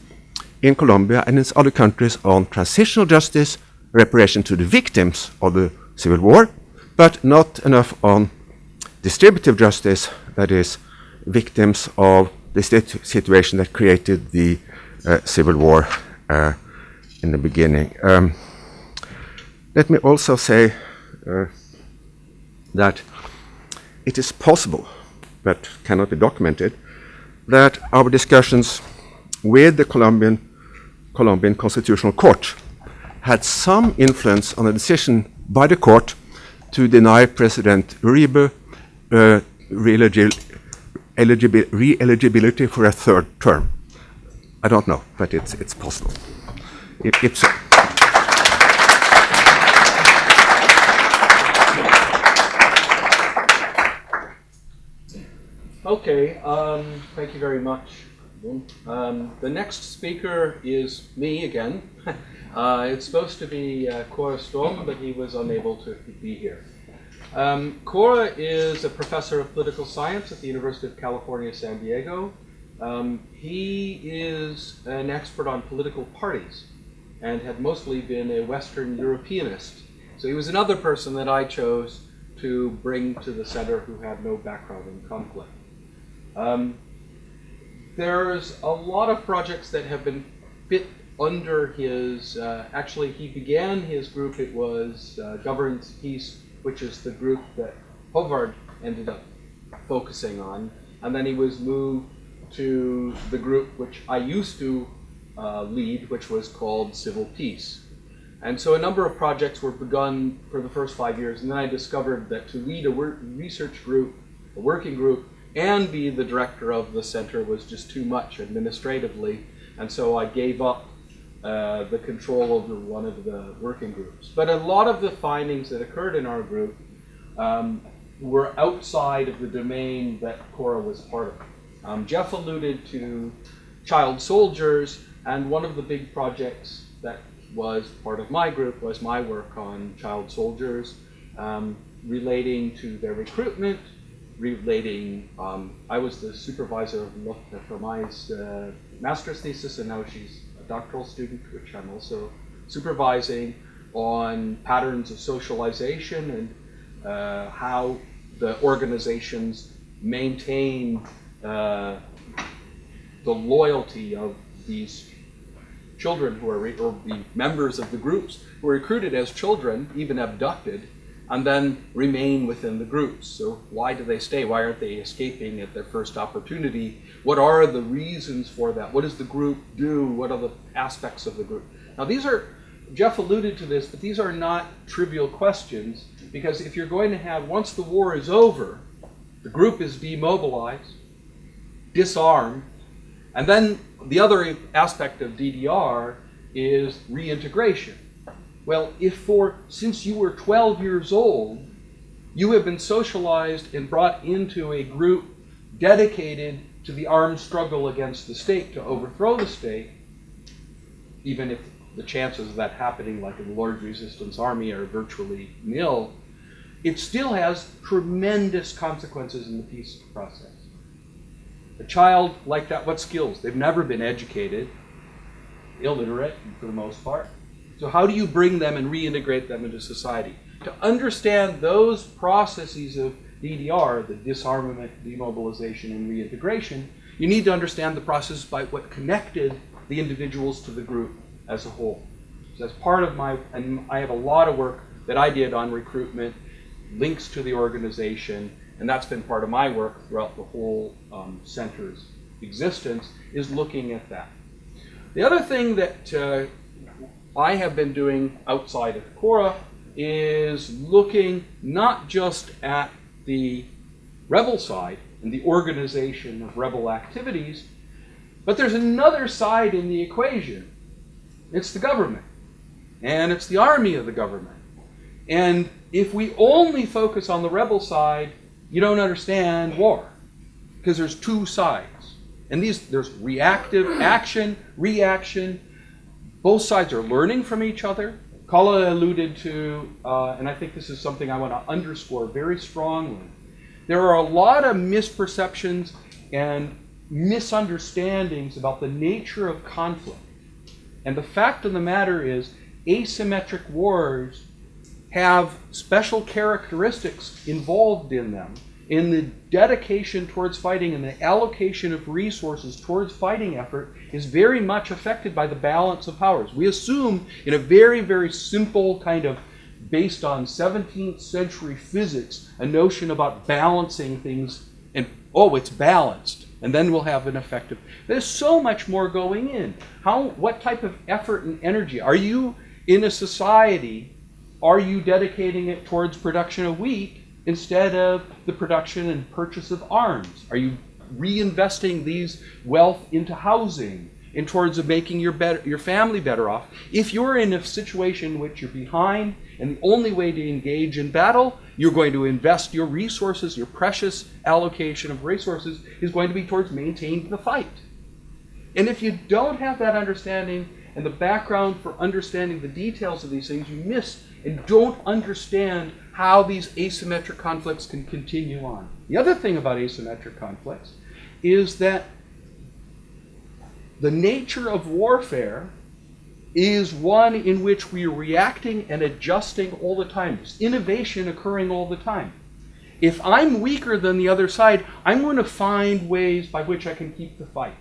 in Colombia and in other countries on transitional justice, reparation to the victims of the civil war, but not enough on distributive justice, that is, victims of the situation that created the Civil War in the beginning. Let me also say that it is possible, but cannot be documented, that our discussions with the Colombian Constitutional Court had some influence on a decision by the court to deny President Uribe re-eligibility for a third term. I don't know, but it's possible. If so. Okay, thank you very much. The next speaker is me again. It's supposed to be Kåre Storm, but he was unable to be here. Kåre is a professor of political science at the University of California, San Diego. He is an expert on political parties and had mostly been a Western Europeanist. So he was another person that I chose to bring to the center who had no background in conflict. There's a lot of projects that have been fit under his, actually he began his group, it was Governance Peace, which is the group that Håvard ended up focusing on, and then he was moved to the group which I used to lead, which was called Civil Peace. And so a number of projects were begun for the first 5 years, and then I discovered that to lead a research group, a working group, and be the director of the center was just too much administratively, and so I gave up the control over one of the working groups. But a lot of the findings that occurred in our group were outside of the domain that Kåre was part of. Jeff alluded to child soldiers, and one of the big projects that was part of my group was my work on child soldiers, relating to their recruitment, I was the supervisor of Lotte for my master's thesis, and now she's a doctoral student, which I'm also supervising, on patterns of socialization and how the organizations maintain the loyalty of these children who are, or the members of the groups who are recruited as children, even abducted, and then remain within the groups. So why do they stay? Why aren't they escaping at their first opportunity? What are the reasons for that? What does the group do? What are the aspects of the group? Now these are, Jeff alluded to this, but these are not trivial questions, because if you're going to have, once the war is over, the group is demobilized, disarmed, and then the other aspect of DDR is reintegration. Well, if since you were 12 years old, you have been socialized and brought into a group dedicated to the armed struggle against the state, to overthrow the state, even if the chances of that happening, like in the Lord's Resistance Army, are virtually nil, it still has tremendous consequences in the peace process. A child like that, what skills? They've never been educated, illiterate for the most part. So how do you bring them and reintegrate them into society? To understand those processes of DDR, the disarmament, demobilization, and reintegration, you need to understand the process by what connected the individuals to the group as a whole. So that's part of and I have a lot of work that I did on recruitment, links to the organization, and that's been part of my work throughout the whole center's existence, is looking at that. The other thing that I have been doing outside of Kåre is looking not just at the rebel side and the organization of rebel activities, but there's another side in the equation. It's the government, and it's the army of the government. And if we only focus on the rebel side, you don't understand war, because there's two sides. And there's reactive action, reaction. Both sides are learning from each other. Karl alluded to, and I think this is something I want to underscore very strongly, there are a lot of misperceptions and misunderstandings about the nature of conflict. And the fact of the matter is, asymmetric wars have special characteristics involved in them, in the dedication towards fighting and the allocation of resources towards fighting effort is very much affected by the balance of powers. We assume in a very, very simple kind of based on 17th century physics, a notion about balancing things and, oh, it's balanced, and then we'll have an effective. There's so much more going in. What type of effort and energy? Are you in a society, are you dedicating it towards production of wheat instead of the production and purchase of arms? Are you reinvesting these wealth into housing and towards making your family better off? If you're in a situation in which you're behind and the only way to engage in battle, you're going to invest your resources, your precious allocation of resources is going to be towards maintaining the fight. And if you don't have that understanding and the background for understanding the details of these things, you miss and don't understand how these asymmetric conflicts can continue on. The other thing about asymmetric conflicts is that the nature of warfare is one in which we are reacting and adjusting all the time. There's innovation occurring all the time. If I'm weaker than the other side, I'm going to find ways by which I can keep the fight.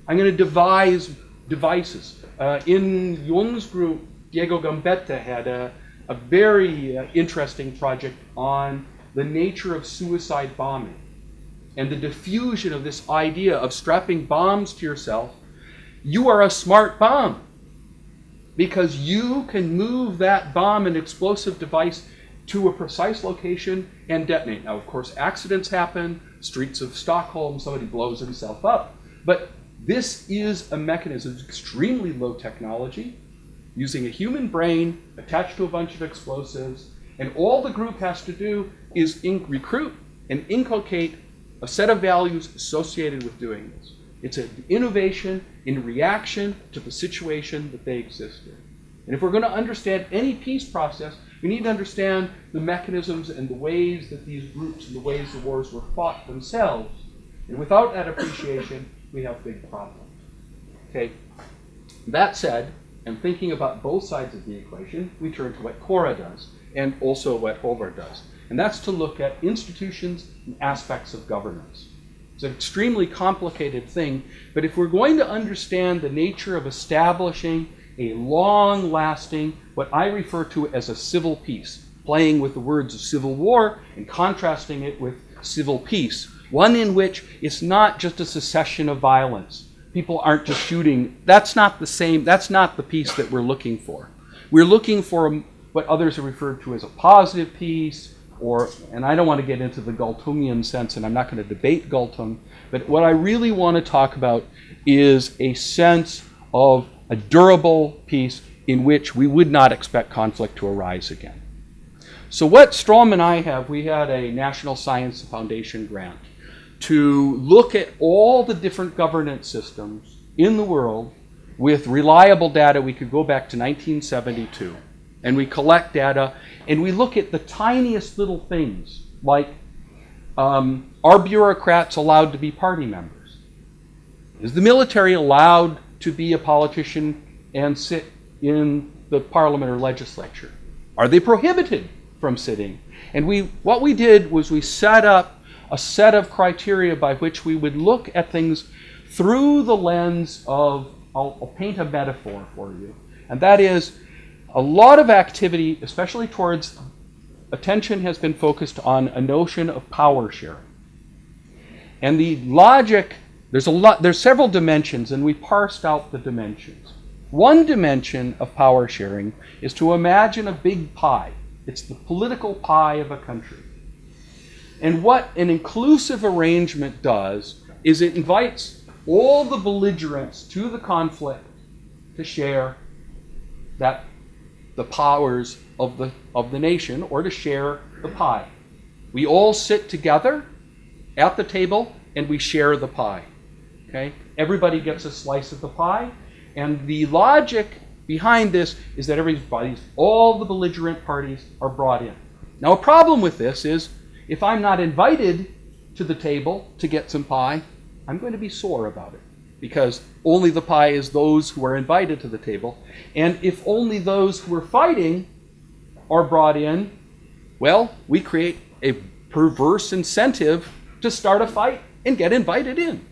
I'm going to devise devices. In Jung's group, Diego Gambetta had a very interesting project on the nature of suicide bombing and the diffusion of this idea of strapping bombs to yourself. You are a smart bomb because you can move that bomb and explosive device to a precise location and detonate. Now, of course, accidents happen, streets of Stockholm, somebody blows himself up. But this is a mechanism, extremely low technology, using a human brain attached to a bunch of explosives, and all the group has to do is recruit and inculcate a set of values associated with doing this. It's an innovation in reaction to the situation that they exist in. And if we're going to understand any peace process, we need to understand the mechanisms and the ways that these groups and the ways the wars were fought themselves. And without that appreciation, we have big problems. Okay. That said, and thinking about both sides of the equation, we turn to what Cora does and also what Håvard does. And that's to look at institutions and aspects of governance. It's an extremely complicated thing, but if we're going to understand the nature of establishing a long-lasting, what I refer to as a civil peace, playing with the words of civil war and contrasting it with civil peace, one in which it's not just a cessation of violence. People aren't just shooting. That's not the same, that's not the peace that we're looking for. We're looking for what others have referred to as a positive peace, or, and I don't want to get into the Galtungian sense, and I'm not going to debate Galtung, but what I really want to talk about is a sense of a durable peace in which we would not expect conflict to arise again. So what Strom and I have, we had a National Science Foundation grant to look at all the different governance systems in the world with reliable data. We could go back to 1972, and we collect data, and we look at the tiniest little things, like are bureaucrats allowed to be party members? Is the military allowed to be a politician and sit in the parliament or legislature? Are they prohibited from sitting? And what we did was we set up a set of criteria by which we would look at things through the lens of, I'll paint a metaphor for you, and that is a lot of activity, especially towards attention, has been focused on a notion of power sharing. And the logic, there's several dimensions, and we parsed out the dimensions. One dimension of power sharing is to imagine a big pie. It's the political pie of a country. And what an inclusive arrangement does is it invites all the belligerents to the conflict to share the powers of the nation, or to share the pie. We all sit together at the table and we share the pie. Okay? Everybody gets a slice of the pie, and the logic behind this is that all the belligerent parties are brought in. Now, a problem with this is if I'm not invited to the table to get some pie, I'm going to be sore about it, because only the pie is those who are invited to the table. And if only those who are fighting are brought in, well, we create a perverse incentive to start a fight and get invited in.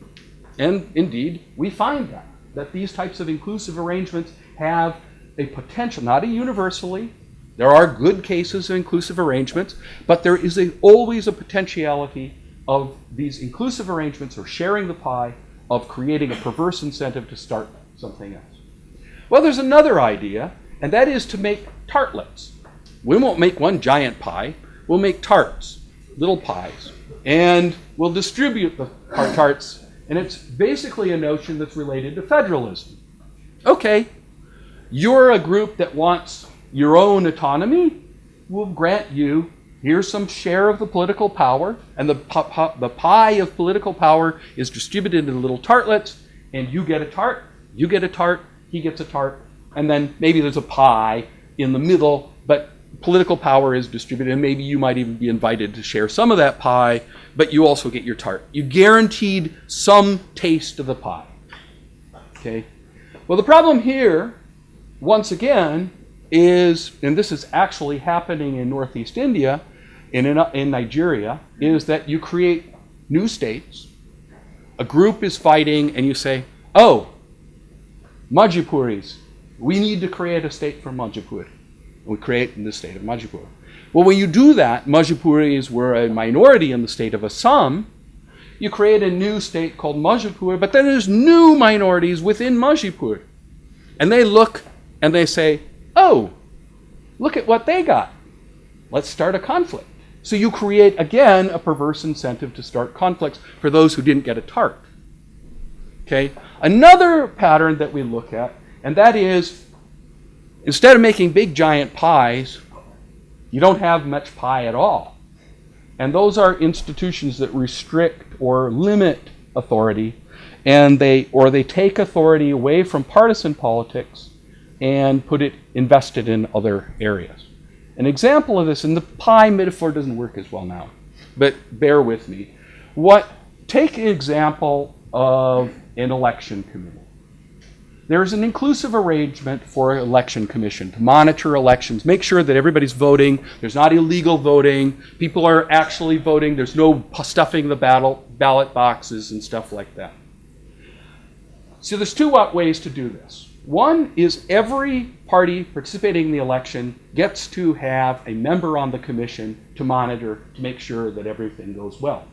And indeed, we find that these types of inclusive arrangements have a potential, not a universally, there are good cases of inclusive arrangements, but there is always a potentiality of these inclusive arrangements or sharing the pie of creating a perverse incentive to start something else. Well, there's another idea, and that is to make tartlets. We won't make one giant pie, we'll make tarts, little pies, and we'll distribute the tarts, and it's basically a notion that's related to federalism. Okay, you're a group that wants your own autonomy, we'll grant you, here's some share of the political power, and the pie of political power is distributed into little tartlets, and you get a tart, he gets a tart, and then maybe there's a pie in the middle, but political power is distributed, and maybe you might even be invited to share some of that pie, but you also get your tart. You guaranteed some taste of the pie. Okay? Well, the problem here, once again, is, and this is actually happening in Northeast India, in Nigeria, is that you create new states, a group is fighting, and you say, oh, Majipuris, we need to create a state for Majipur. We create the state of Majipur. Well, when you do that, Majipuris were a minority in the state of Assam, you create a new state called Majipur, but then there's new minorities within Majipur. And they look and they say, oh, look at what they got. Let's start a conflict. So you create, again, a perverse incentive to start conflicts for those who didn't get a tart. Okay? Another pattern that we look at, and that is, instead of making big giant pies, you don't have much pie at all. And those are institutions that restrict or limit authority, and they take authority away from partisan politics and invest it in other areas. An example of this, and the pie metaphor doesn't work as well now, but bear with me. Take an example of an election committee. There's an inclusive arrangement for an election commission to monitor elections, make sure that everybody's voting, there's not illegal voting, people are actually voting, there's no stuffing the ballot boxes and stuff like that. So there's two ways to do this. One is every party participating in the election gets to have a member on the commission to monitor, to make sure that everything goes well.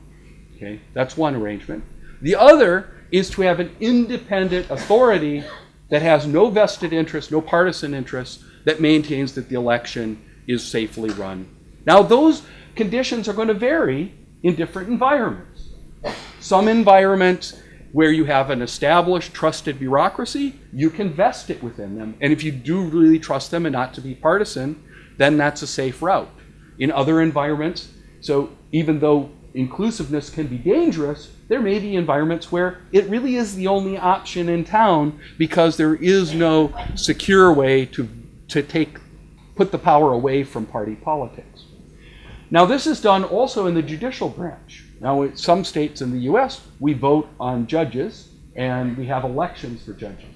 Okay, that's one arrangement. The other is to have an independent authority that has no vested interest, no partisan interest, that maintains that the election is safely run. Now, those conditions are going to vary in different environments. Some environments where you have an established, trusted bureaucracy, you can vest it within them. And if you do really trust them and not to be partisan, then that's a safe route. In other environments, so even though inclusiveness can be dangerous, there may be environments where it really is the only option in town because there is no secure way to put the power away from party politics. Now, this is done also in the judicial branch. Now, in some states in the US, we vote on judges and we have elections for judges.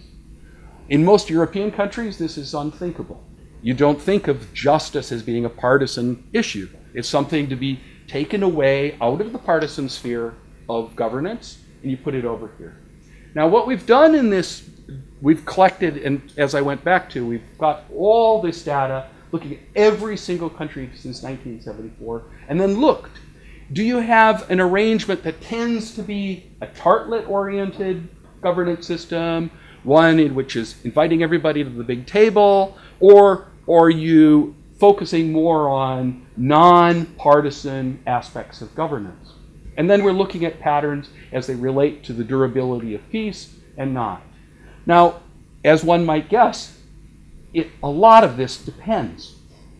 In most European countries, this is unthinkable. You don't think of justice as being a partisan issue. It's something to be taken away out of the partisan sphere of governance, and you put it over here. Now, what we've done in this, we've collected, and as I went back to, we've got all this data, looking at every single country since 1974, and then looked, do you have an arrangement that tends to be a tartlet-oriented governance system, one in which is inviting everybody to the big table, or are you focusing more on non-partisan aspects of governance? And then we're looking at patterns as they relate to the durability of peace and not. Now, as one might guess, a lot of this depends.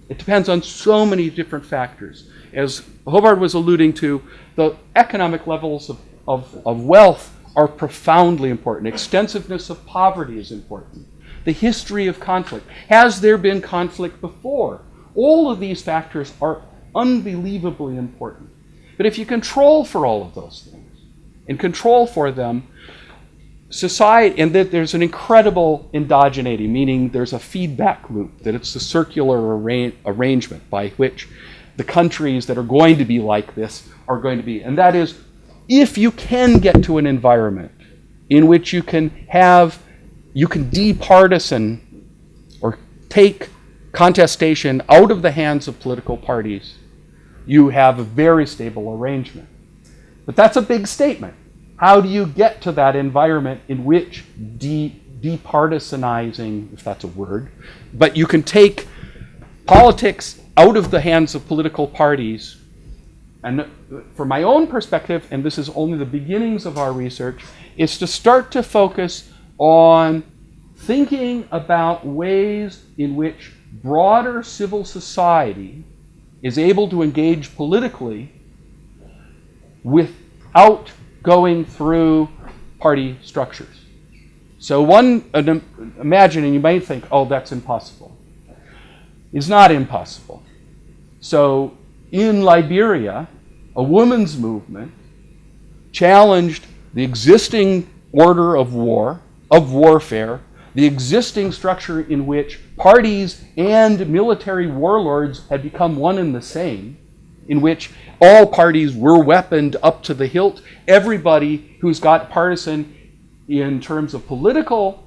It depends on so many different factors. As Håvard was alluding to, the economic levels of wealth are profoundly important. Extensiveness of poverty is important. The history of conflict. Has there been conflict before? All of these factors are unbelievably important. But if you control for all of those things, and control for them, society, and that there's an incredible endogeneity, meaning there's a feedback loop, that it's the circular arrangement by which the countries that are going to be like this are going to be. And that is, if you can get to an environment in which you can departisan or take contestation out of the hands of political parties, you have a very stable arrangement. But that's a big statement. How do you get to that environment in which departisanizing, if that's a word, but you can take politics out of the hands of political parties? And from my own perspective, and this is only the beginnings of our research, is to start to focus on thinking about ways in which broader civil society is able to engage politically without going through party structures. So imagine, and you might think, oh, that's impossible. It's not impossible. So in Liberia, a women's movement challenged the existing order of warfare, the existing structure in which parties and military warlords had become one and the same, in which all parties were weaponed up to the hilt. Everybody who's got partisan in terms of political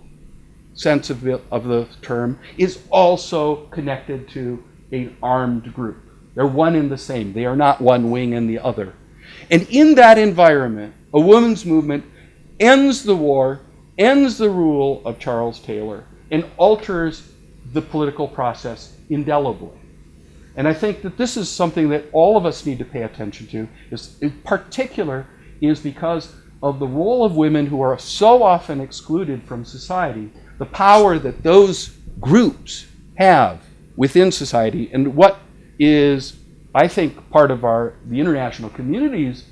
sense of the term is also connected to an armed group. They're one and the same. They are not one wing and the other. And in that environment, a women's movement ends the war, ends the rule of Charles Taylor, and alters the political process indelibly. And I think that this is something that all of us need to pay attention to, in particular, is because of the role of women who are so often excluded from society, the power that those groups have within society, and what is, I think, part of the international community's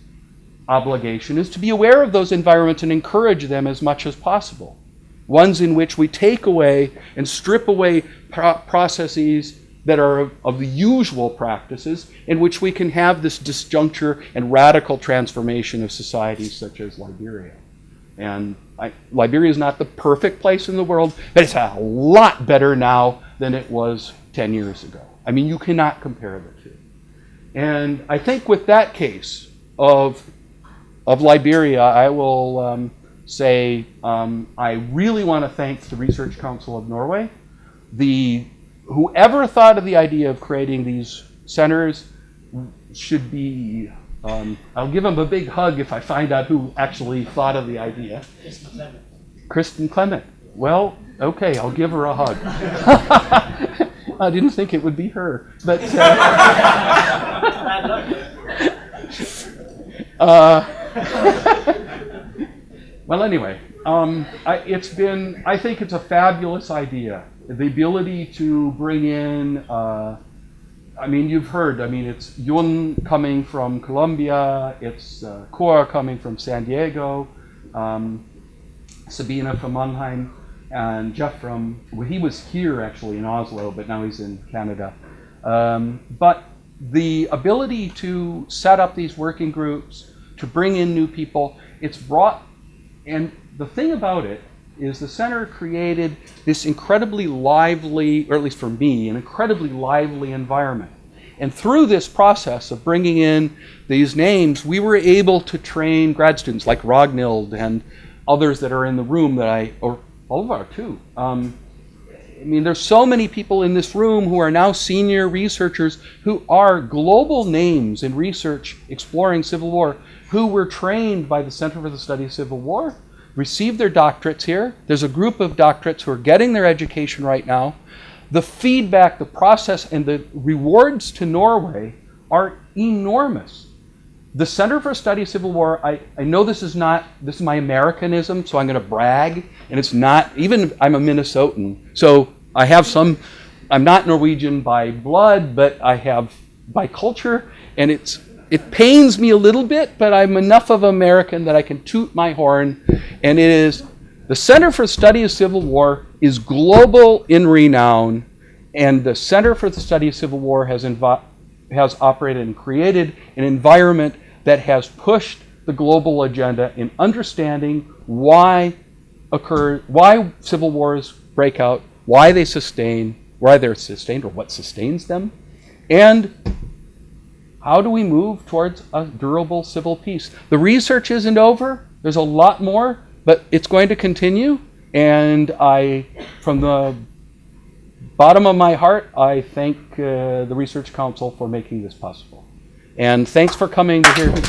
obligation is to be aware of those environments and encourage them as much as possible. Ones in which we take away and strip away processes that are of the usual practices, in which we can have this disjuncture and radical transformation of societies such as Liberia. And Liberia is not the perfect place in the world, but it's a lot better now than it was 10 years ago. I mean, you cannot compare the two. And I think with that case of Liberia, I will say I really want to thank the Research Council of Norway. Whoever thought of the idea of creating these centers should be, I'll give them a big hug if I find out who actually thought of the idea. Kristen Clement. Well, okay, I'll give her a hug. I didn't think it would be her, but well, anyway, I think it's a fabulous idea. The ability to bring in, you've heard, it's Yun coming from Colombia, it's Cora coming from San Diego, Sabine from Mannheim, and Jeff he was here actually in Oslo, but now he's in Canada. But the ability to set up these working groups, to bring in new people, it's brought, and the thing about it is the center created this incredibly lively, or at least for me, an incredibly lively environment. And through this process of bringing in these names, we were able to train grad students like Ragnhild and others that are in the room or Håvard too. There's so many people in this room who are now senior researchers who are global names in research exploring Civil War, who were trained by the Center for the Study of Civil War, received their doctorates here. There's a group of doctorates who are getting their education right now. The feedback, the process, and the rewards to Norway are enormous. The Center for Study of Civil War, I know this is my Americanism, so I'm going to brag, and it's not, even I'm a Minnesotan, so I'm not Norwegian by blood, but I have by culture, and it pains me a little bit, but I'm enough of an American that I can toot my horn, and it is the Center for Study of Civil War is global in renown, and the Center for the Study of Civil War has operated and created an environment that has pushed the global agenda in understanding why occur, why civil wars break out, why they're sustained, or what sustains them, and how do we move towards a durable civil peace. The research isn't over. There's a lot more, but it's going to continue. And from the bottom of my heart, I thank the Research Council for making this possible. And thanks for coming to hear me.